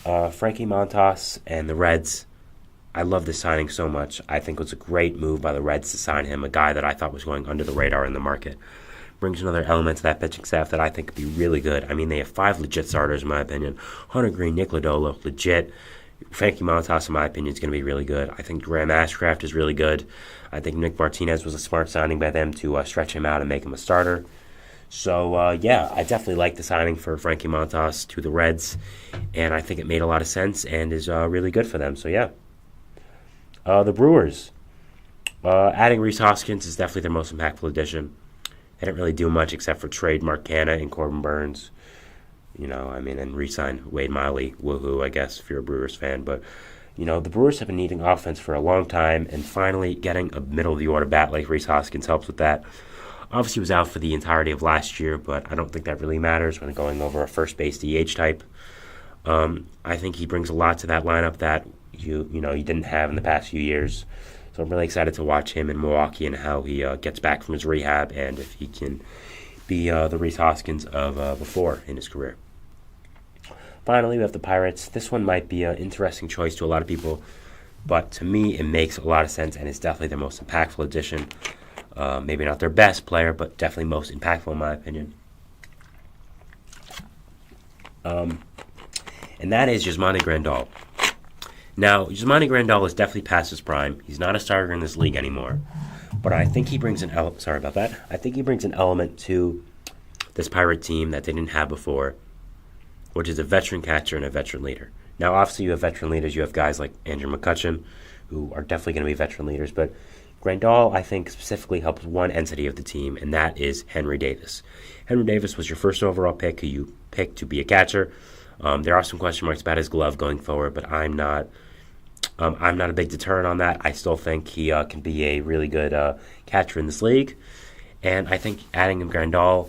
Frankie Montas and the Reds. I love this signing so much. I think it was a great move by the Reds to sign him, a guy that I thought was going under the radar in the market. Brings another element to that pitching staff that I think could be really good. I mean, they have 5 legit starters, in my opinion. Hunter Green, Nick Lodolo, legit. Frankie Montas, in my opinion, is going to be really good. I think Graham Ashcraft is really good. I think Nick Martinez was a smart signing by them to stretch him out and make him a starter. So, I definitely like the signing for Frankie Montas to the Reds, and I think it made a lot of sense and is really good for them. So, yeah. The Brewers. Adding Rhys Hoskins is definitely their most impactful addition. They didn't really do much except for trade Mark Canha and Corbin Burns. And re-sign Wade Miley. Woohoo, I guess, if you're a Brewers fan. But, the Brewers have been needing offense for a long time, and finally getting a middle-of-the-order bat like Rhys Hoskins helps with that. Obviously, he was out for the entirety of last year, but I don't think that really matters when going over a first base DH type. I think he brings a lot to that lineup that you didn't have in the past few years. So I'm really excited to watch him in Milwaukee and how he gets back from his rehab and if he can be the Rhys Hoskins of before in his career. Finally, we have the Pirates. This one might be an interesting choice to a lot of people, but to me, it makes a lot of sense and it's definitely their most impactful addition. Maybe not their best player, but definitely most impactful in my opinion. And that is Yasmani Grandal. Now, Yasmani Grandal is definitely past his prime. He's not a starter in this league anymore. But I think he brings an I think he brings an element to this Pirate team that they didn't have before, which is a veteran catcher and a veteran leader. Now, obviously, you have veteran leaders. You have guys like Andrew McCutchen, who are definitely going to be veteran leaders. But Grandal, I think, specifically helps one entity of the team, and that is Henry Davis. Henry Davis was your first overall pick, who you picked to be a catcher. There are some question marks about his glove going forward, but I'm not a big deterrent on that. I still think he can be a really good catcher in this league. And I think adding him Grandal,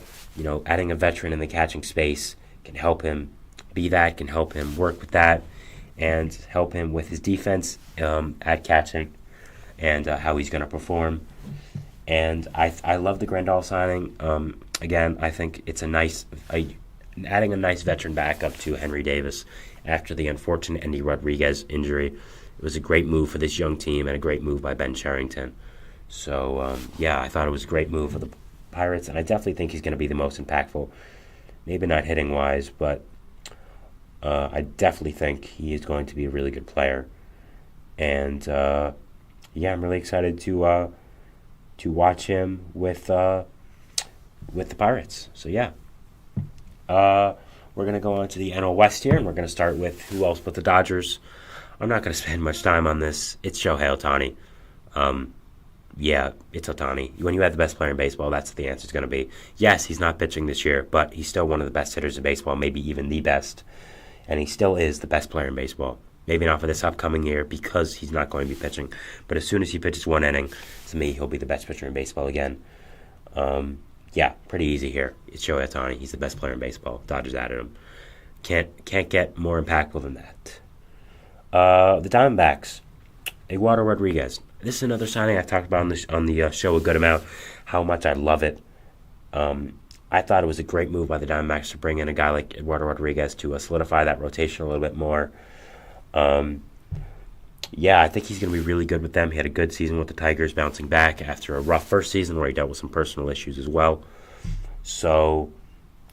adding a veteran in the catching space can help him be that, can help him work with that, and help him with his defense at catching and how he's going to perform. And I love the Grandal signing. Again, I think it's adding a nice veteran backup to Henry Davis after the unfortunate Endy Rodriguez injury. It was a great move for this young team and a great move by Ben Cherington. So, I thought it was a great move for the Pirates, and I definitely think he's going to be the most impactful. Maybe not hitting-wise, but I definitely think he is going to be a really good player. And, I'm really excited to watch him with the Pirates. So, we're going to go on to the NL West here, and we're going to start with who else but the Dodgers. I'm not going to spend much time on this. It's Shohei Ohtani. It's Ohtani. When you have the best player in baseball, that's what the answer is going to be. Yes, he's not pitching this year, but he's still one of the best hitters in baseball, maybe even the best. And he still is the best player in baseball. Maybe not for this upcoming year because he's not going to be pitching. But as soon as he pitches one inning, to me, he'll be the best pitcher in baseball again. Pretty easy here. It's Shohei Ohtani. He's the best player in baseball. Dodgers added him. Can't get more impactful than that. The Diamondbacks. Eduardo Rodriguez. This is another signing I've talked about on the show a good amount, how much I love it. I thought it was a great move by the Diamondbacks to bring in a guy like Eduardo Rodriguez to solidify that rotation a little bit more. I think he's going to be really good with them. He had a good season with the Tigers, bouncing back after a rough first season where he dealt with some personal issues as well. So,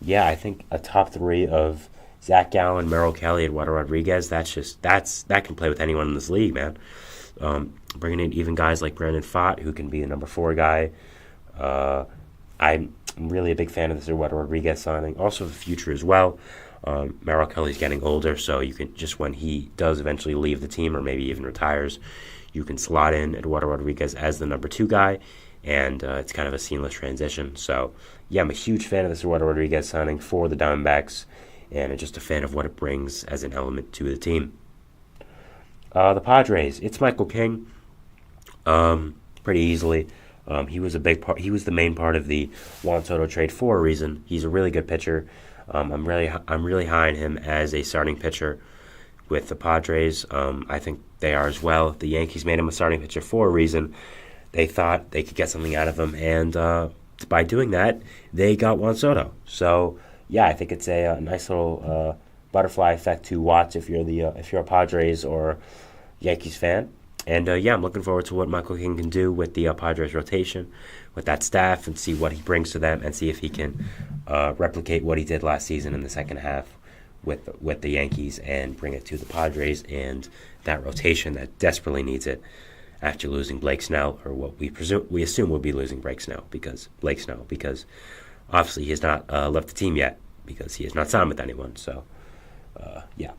I think a top 3 of Zach Gallen, Merrill Kelly, Eduardo Rodriguez, that can play with anyone in this league, man. Bringing in even guys like Brandon Pfaadt, who can be the number 4 guy. I'm really a big fan of this Eduardo Rodriguez signing. Also the future as well. Merrill Kelly's getting older, so you can just, when he does eventually leave the team or maybe even retires, you can slot in Eduardo Rodriguez as the number 2 guy, and it's kind of a seamless transition. So, yeah, I'm a huge fan of this Eduardo Rodriguez signing for the Diamondbacks, and I'm just a fan of what it brings as an element to the team. The Padres, it's Michael King, pretty easily. He was a big part. He was the main part of the Juan Soto trade for a reason. He's a really good pitcher. I'm really high on him as a starting pitcher with the Padres. I think they are as well. The Yankees made him a starting pitcher for a reason. They thought they could get something out of him, and by doing that, they got Juan Soto. So, yeah, I think it's a nice little butterfly effect to watch if you're a Padres or Yankees fan. And, yeah, I'm looking forward to what Michael King can do with the Padres rotation, with that staff, and see what he brings to them and see if he can replicate what he did last season in the second half with the Yankees and bring it to the Padres and that rotation that desperately needs it after losing Blake Snell, or what we assume will be losing Blake Snell, because obviously he has not left the team yet because he has not signed with anyone. So, yeah.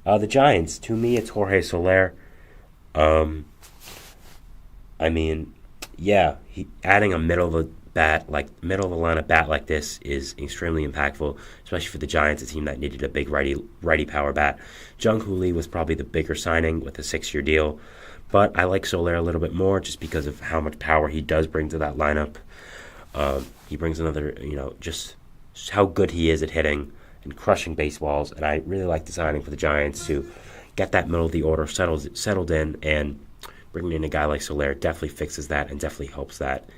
The Giants, to me, it's Jorge Soler. I mean, yeah, adding a middle of the lineup bat like this is extremely impactful, especially for the Giants, a team that needed a big righty power bat. Jung Hoo Lee was probably the bigger signing with a 6-year deal, but I like Soler a little bit more just because of how much power he does bring to that lineup. He brings another, just how good he is at hitting and crushing baseballs, and I really like the signing for the Giants to get that middle of the order settled in, and bringing in a guy like Soler definitely fixes that and definitely helps that.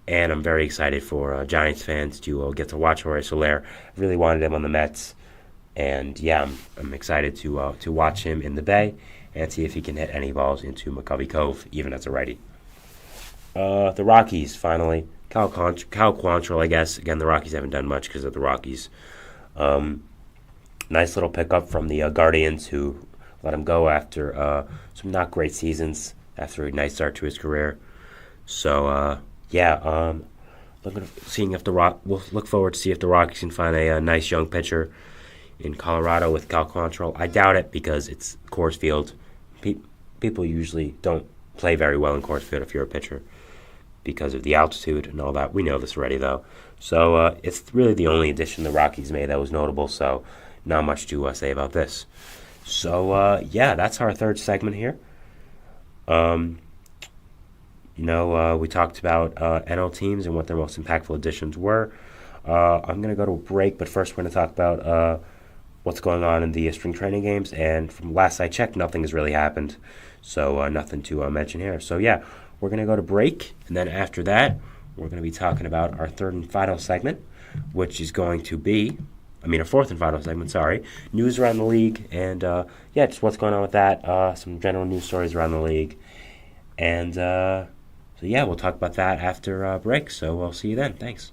And I'm very excited for Giants fans to get to watch Jorge Soler. I really wanted him on the Mets, and yeah, I'm excited to watch him in the Bay and see if he can hit any balls into McCovey Cove, even as a righty. The Rockies, finally. Cal Quantrill, I guess. Again, the Rockies haven't done much because of the Rockies. Nice little pickup from the Guardians, who let him go after some not great seasons after a nice start to his career. So, yeah, we'll look forward to see if the Rockies can find a nice young pitcher in Colorado with Cal Quantrill. I doubt it because it's Coors Field. People usually don't play very well in Coors Field if you're a pitcher because of the altitude and all that. We know this already, though. So it's really the only addition the Rockies made that was notable, so not much to say about this. So, yeah, that's our third segment here. We talked about NL teams and what their most impactful additions were. I'm going to go to a break, but first we're going to talk about what's going on in the spring training games. And from last I checked, nothing has really happened, so nothing to mention here. So, yeah, we're going to go to break, and then after that, we're going to be talking about our third and final segment, which is going to be... our fourth and final segment, sorry. News around the league, and, yeah, just what's going on with that. Some general news stories around the league. And, so, yeah, we'll talk about that after break, so we'll see you then. Thanks.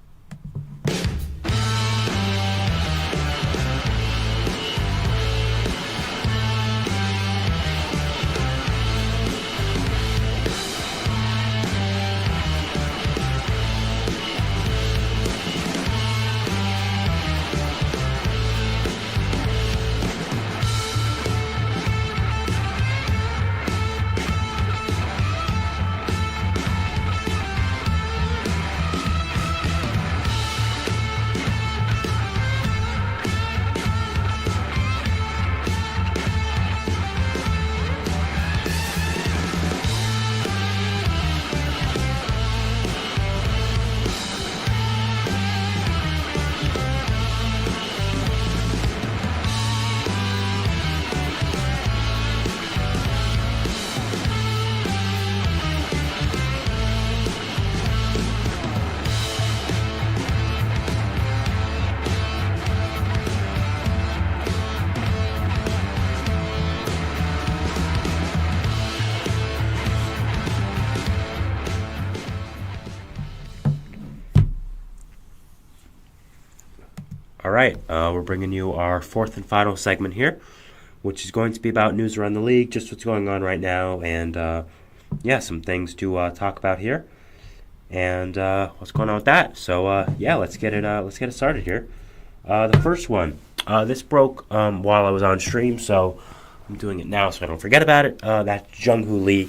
All right, we're bringing you our fourth and final segment here, which is going to be about news around the league, just what's going on right now, and some things to talk about here, and what's going on with that. So let's get it started here. The first one, this broke while I was on stream, so I'm doing it now so I don't forget about it. That's Jung-Hoo Lee.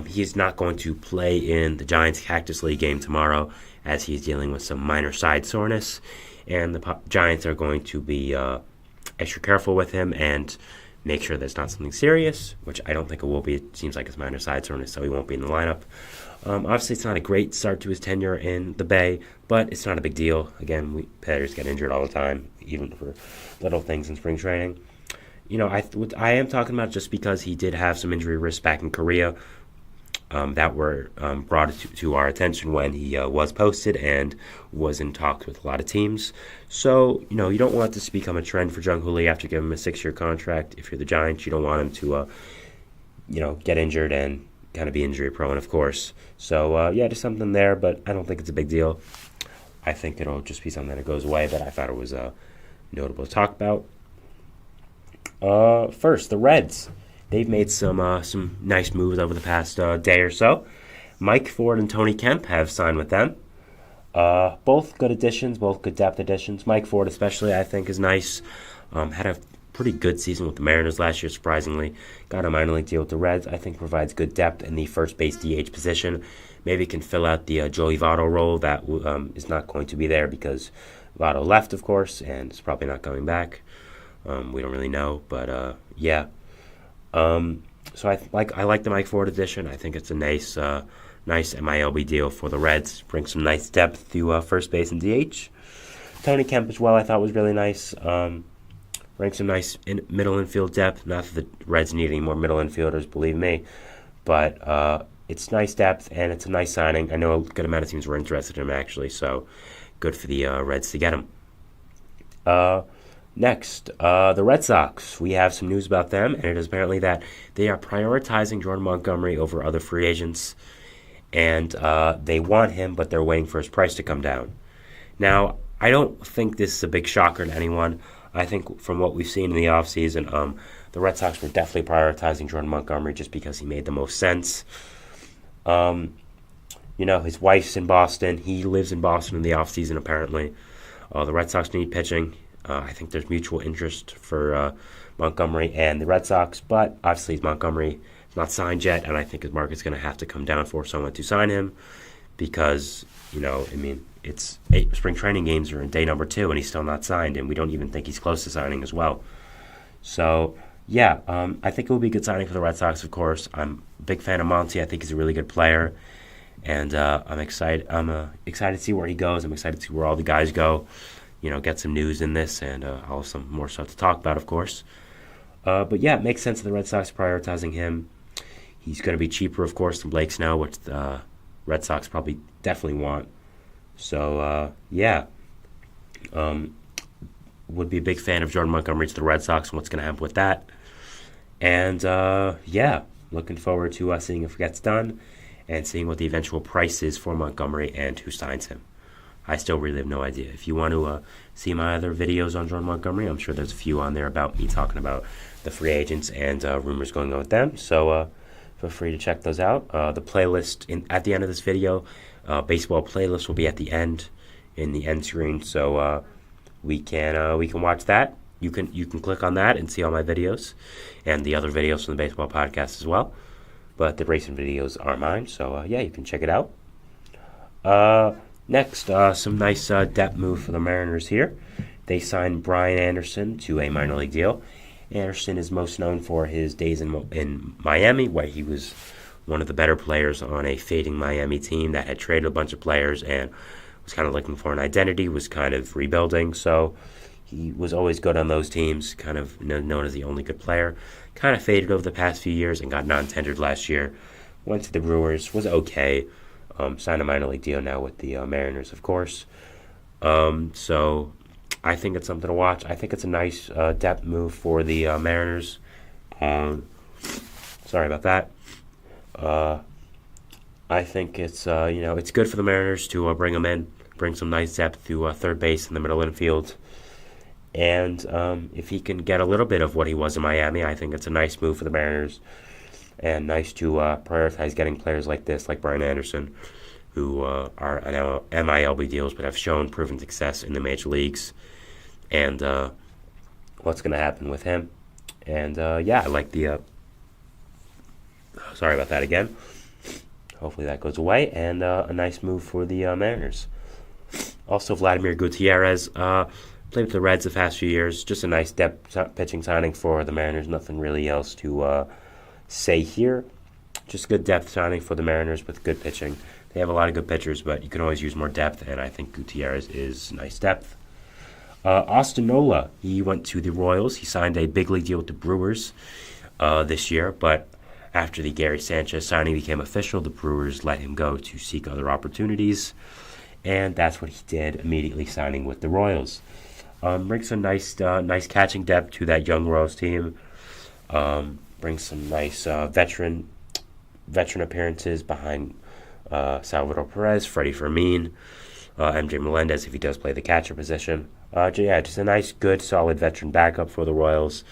He's not going to play in the Giants Cactus League game tomorrow, as he's dealing with some minor side soreness, and the Giants are going to be extra careful with him and make sure there's not something serious, which I don't think it will be. It seems like it's minor side soreness, so he won't be in the lineup. Obviously, it's not a great start to his tenure in the Bay, but it's not a big deal. Again, players get injured all the time, even for little things in spring training. I am talking about just because he did have some injury risks back in Korea that were brought to our attention when he was posted and was in talks with a lot of teams. So, you don't want this to become a trend for Jung-Hoo Lee after giving him a 6-year contract. If you're the Giants, you don't want him to, get injured and kind of be injury prone, of course. So, just something there, but I don't think it's a big deal. I think it'll just be something that goes away, but I thought it was notable to talk about. First, the Reds. They've made some nice moves over the past day or so. Mike Ford and Tony Kemp have signed with them. Both good additions, both good depth additions. Mike Ford especially, I think, is nice. Had a pretty good season with the Mariners last year, surprisingly. Got a minor league deal with the Reds. I think provides good depth in the first base DH position. Maybe can fill out the Joey Votto role that is not going to be there because Votto left, of course, and is probably not coming back. We don't really know, but yeah. So I like the Mike Ford addition. I think it's a nice MILB deal for the Reds. Brings some nice depth to first base and DH. Tony Kemp as well, I thought was really nice. Brings some nice middle infield depth. Not that the Reds need any more middle infielders, believe me, but it's nice depth and it's a nice signing. I know a good amount of teams were interested in him actually, so good for the Reds to get him. Next, the Red Sox. We have some news about them, and it is apparently that they are prioritizing Jordan Montgomery over other free agents, and they want him, but they're waiting for his price to come down. Now, I don't think this is a big shocker to anyone. I think from what we've seen in the offseason, the Red Sox were definitely prioritizing Jordan Montgomery just because he made the most sense. His wife's in Boston. He lives in Boston in the offseason, apparently. The Red Sox need pitching. I think there's mutual interest for Montgomery and the Red Sox, but obviously Montgomery is not signed yet, and I think his market's going to have to come down for someone to sign him because, it's 8 spring training games are in day number 2, and he's still not signed, and we don't even think he's close to signing as well. So, I think it will be a good signing for the Red Sox, of course. I'm a big fan of Monty. I think he's a really good player, and I'm excited. I'm excited to see where he goes. I'm excited to see where all the guys go. Get some news in this, and I'll have some more stuff to talk about, of course. But it makes sense that the Red Sox prioritizing him. He's going to be cheaper, of course, than Blake Snell, which the Red Sox probably definitely want. So, would be a big fan of Jordan Montgomery to the Red Sox and what's going to happen with that. And, looking forward to seeing if it gets done and seeing what the eventual price is for Montgomery and who signs him. I still really have no idea. If you want to see my other videos on Jordan Montgomery, I'm sure there's a few on there about me talking about the free agents and rumors going on with them. So feel free to check those out. The playlist at the end of this video, baseball playlist will be at the end in the end screen. So we can watch that. You can click on that and see all my videos and the other videos from the baseball podcast as well. But the racing videos are mine. So you can check it out. Next, some nice depth move for the Mariners here. They signed Brian Anderson to a minor league deal. Anderson is most known for his days in Miami, where he was one of the better players on a fading Miami team that had traded a bunch of players and was kind of looking for an identity, was kind of rebuilding. So he was always good on those teams, kind of known as the only good player. Kind of faded over the past few years and got non-tendered last year. Went to the Brewers, was okay. Signed a minor league deal now with the Mariners, of course. So I think it's something to watch. I think it's a nice depth move for the Mariners. Sorry about that. I think it's it's good for the Mariners to bring them in, bring some nice depth to third base in the middle infield. And if he can get a little bit of what he was in Miami, I think it's a nice move for the Mariners. And nice to prioritize getting players like this, like Brian Anderson, who are on MILB deals but have shown proven success in the major leagues. And what's going to happen with him. And I like the... sorry about that again. Hopefully that goes away. And a nice move for the Mariners. Also, Vladimir Gutierrez played with the Reds the past few years. Just a nice depth pitching signing for the Mariners. Nothing really else to say here. Just good depth signing for the Mariners with good pitching. They have a lot of good pitchers, but you can always use more depth, and I think Gutierrez is nice depth. Austin Nola, he went to the Royals. He signed a big league deal with the Brewers this year, but after the Gary Sanchez signing became official, the Brewers let him go to seek other opportunities, and that's what he did, immediately signing with the Royals. Brings some nice catching depth to that young Royals team. Brings some nice veteran appearances behind Salvador Perez, Freddie Fermin, MJ Melendez if he does play the catcher position. Just a nice, good, solid veteran backup for the Royals.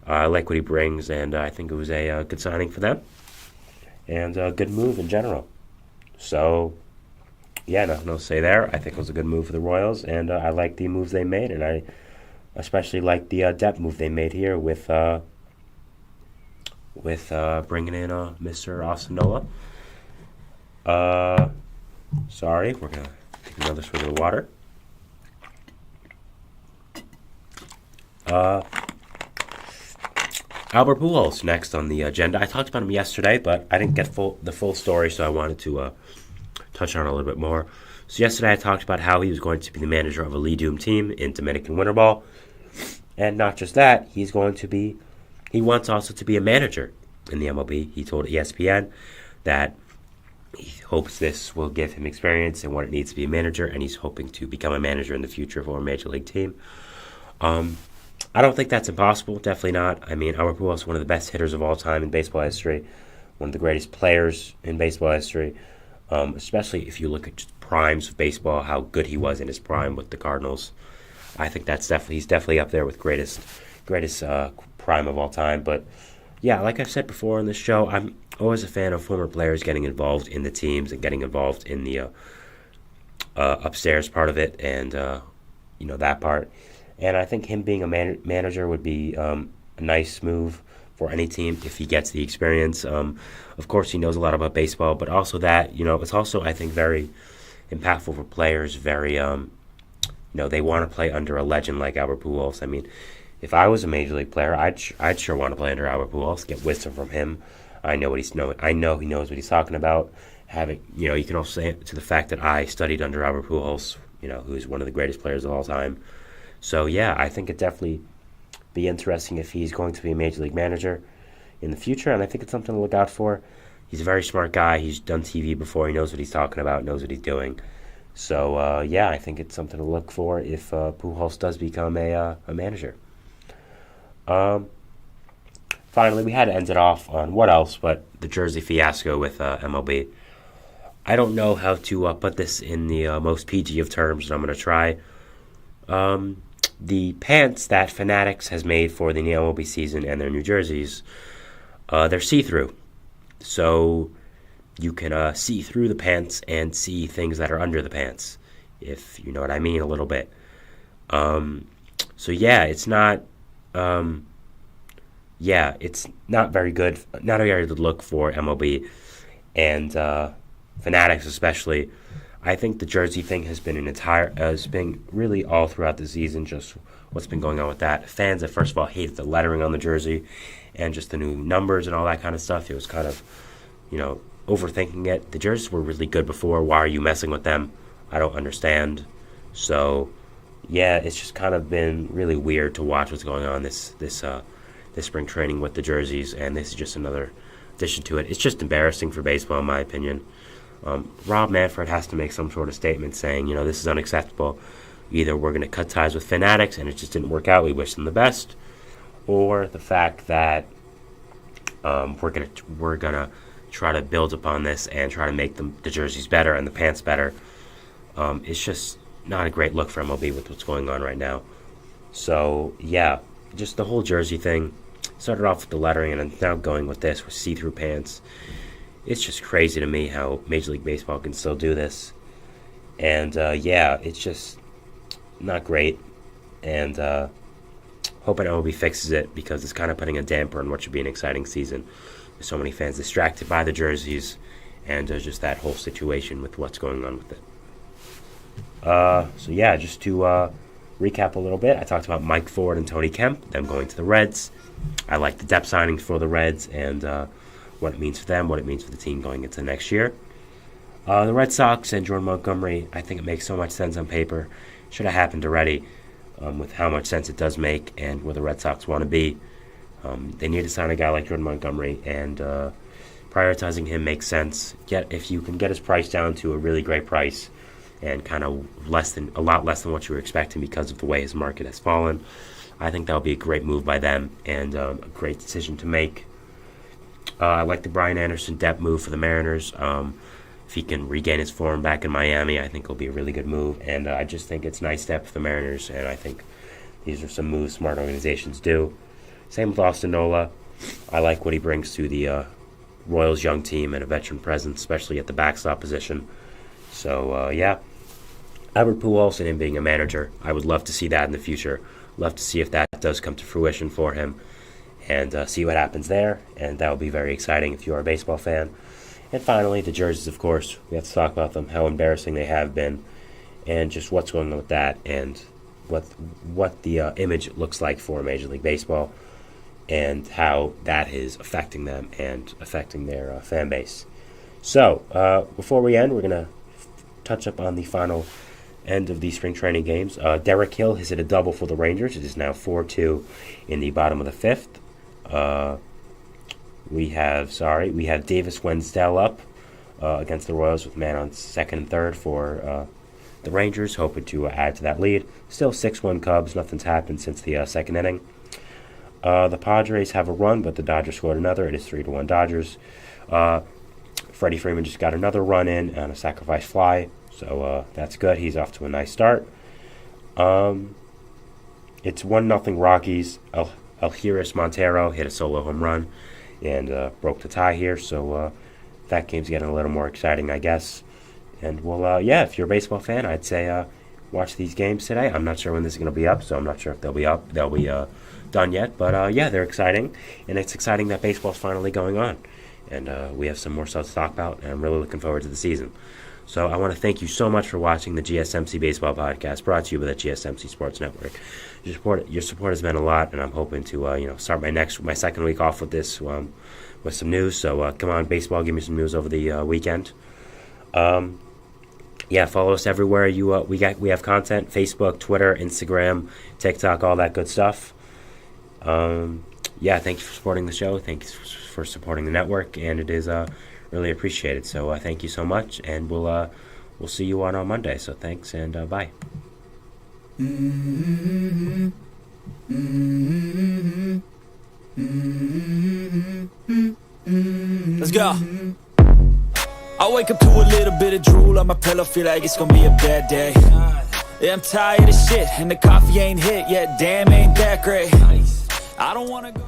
I like what he brings, and I think it was a good signing for them. And a good move in general. So, nothing else to say there. I think it was a good move for the Royals, and I like the moves they made, and I especially like the depth move they made here with bringing in Mr. Austin Nola. Sorry, we're going to take another swig of the water. Albert Pujols next on the agenda. I talked about him yesterday, but I didn't get the full story, so I wanted to touch on it a little bit more. So yesterday I talked about how he was going to be the manager of a Lee Doom team in Dominican Winter Ball. And not just that, he wants also to be a manager in the MLB. He told ESPN that he hopes this will give him experience in what it needs to be a manager, and he's hoping to become a manager in the future for a major league team. I don't think that's impossible. Definitely not. I mean, Albert Pujols is one of the best hitters of all time in baseball history, one of the greatest players in baseball history, especially if you look at just primes of baseball, how good he was in his prime with the Cardinals. I think he's definitely up there with greatest prime of all time. But yeah, like I've said before on this show, I'm always a fan of former players getting involved in the teams and getting involved in the upstairs part of it, and that part. And I think him being a manager would be a nice move for any team if he gets the experience. Of course, he knows a lot about baseball, but also that, it's also, I think, very impactful for players. Very, they want to play under a legend like Albert Pujols. I mean, if I was a major league player, I'd sure want to play under Albert Pujols, get wisdom from him. I know he knows what he's talking about. You can also say it to the fact that I studied under Albert Pujols, who is one of the greatest players of all time. So, I think it'd definitely be interesting if he's going to be a major league manager in the future, and I think it's something to look out for. He's a very smart guy. He's done TV before. He knows what he's talking about, knows what he's doing. So, I think it's something to look for if Pujols does become a manager. Finally, we had to end it off on what else but the jersey fiasco with MLB. I don't know how to put this in the most PG of terms, and I'm going to try. The pants that Fanatics has made for the MLB season and their new jerseys, they're see-through. So you can see through the pants and see things that are under the pants, if you know what I mean a little bit. It's not... it's not very good, not a very good look for MLB and Fanatics especially. I think the jersey thing has been really all throughout the season, just what's been going on with that. Fans that first of all hated the lettering on the jersey and just the new numbers and all that kind of stuff. It was kind of, overthinking it. The jerseys were really good before. Why are you messing with them? I don't understand. So, it's just kind of been really weird to watch what's going on this spring training with the jerseys, and this is just another addition to it. It's just embarrassing for baseball, in my opinion. Rob Manfred has to make some sort of statement saying, this is unacceptable. Either we're going to cut ties with Fanatics and it just didn't work out, we wish them the best, or the fact that we're gonna try to build upon this and try to make the jerseys better and the pants better. It's just not a great look for MLB with what's going on right now. So yeah, just the whole jersey thing. Started off with the lettering, and I'm now going with this with see-through pants. It's just crazy to me how Major League Baseball can still do this. And yeah, it's just not great. And hoping MLB fixes it, because it's kind of putting a damper on what should be an exciting season. There's so many fans distracted by the jerseys and just that whole situation with what's going on with it. So yeah, just to recap a little bit, I talked about Mike Ford and Tony Kemp, them going to the Reds. I like the depth signings for the Reds and what it means for them, what it means for the team going into next year. The Red Sox and Jordan Montgomery, I think it makes so much sense on paper. Should have happened already, with how much sense it does make and where the Red Sox want to be. They need to sign a guy like Jordan Montgomery, and prioritizing him makes sense. Yet if you can get his price down to a really great price and kind of a lot less than what you were expecting because of the way his market has fallen, I think that would be a great move by them and a great decision to make. I like the Brian Anderson depth move for the Mariners. If he can regain his form back in Miami, I think it'll be a really good move. And I just think it's nice depth for the Mariners, and I think these are some moves smart organizations do. Same with Austin Nola. I like what he brings to the Royals' young team and a veteran presence, especially at the backstop position. So, yeah. Albert Pujols and him being a manager, I would love to see that in the future. Love to see if that does come to fruition for him and see what happens there. And that will be very exciting if you are a baseball fan. And finally, the jerseys, of course. We have to talk about them, how embarrassing they have been, and just what's going on with that, and what the image looks like for Major League Baseball, and how that is affecting them and affecting their fan base. So, before we end, we're going to touch up on the final end of the spring training games. Derek Hill has hit a double for the Rangers. It is now 4-2 in the bottom of the fifth. We have Davis Wensdell up against the Royals with man on second and third for the Rangers, hoping to add to that lead. Still 6-1 Cubs. Nothing's happened since the second inning. The Padres have a run, but the Dodgers scored another. It is 3-1 Dodgers. Freddie Freeman just got another run in on a sacrifice fly, so that's good. He's off to a nice start. It's 1-0 Rockies. Alheris Montero hit a solo home run and broke the tie here, so that game's getting a little more exciting, I guess. And well, yeah, if you're a baseball fan, I'd say watch these games today. I'm not sure when this is going to be up, so I'm not sure if they'll be done yet. But yeah, they're exciting, and it's exciting that baseball's finally going on, and we have some more stuff to talk about, and I'm really looking forward to the season. So I want to thank you so much for watching the GSMC Baseball Podcast, brought to you by the GSMC Sports Network. Your support has meant a lot, and I'm hoping to start my second week off with this with some news. So come on, baseball, give me some news over the weekend. Yeah, follow us everywhere we have content: Facebook, Twitter, Instagram, TikTok, all that good stuff. Yeah, thank you for supporting the show. Thank you for supporting the network, and it is really appreciated. So thank you so much, and we'll see you on Monday. So thanks, and bye. Let's go. I wake up to a little bit of drool on my pillow, feel like it's gonna be a bad day. Yeah, I'm tired of shit, and the coffee ain't hit yet, damn, ain't that great. I don't wanna go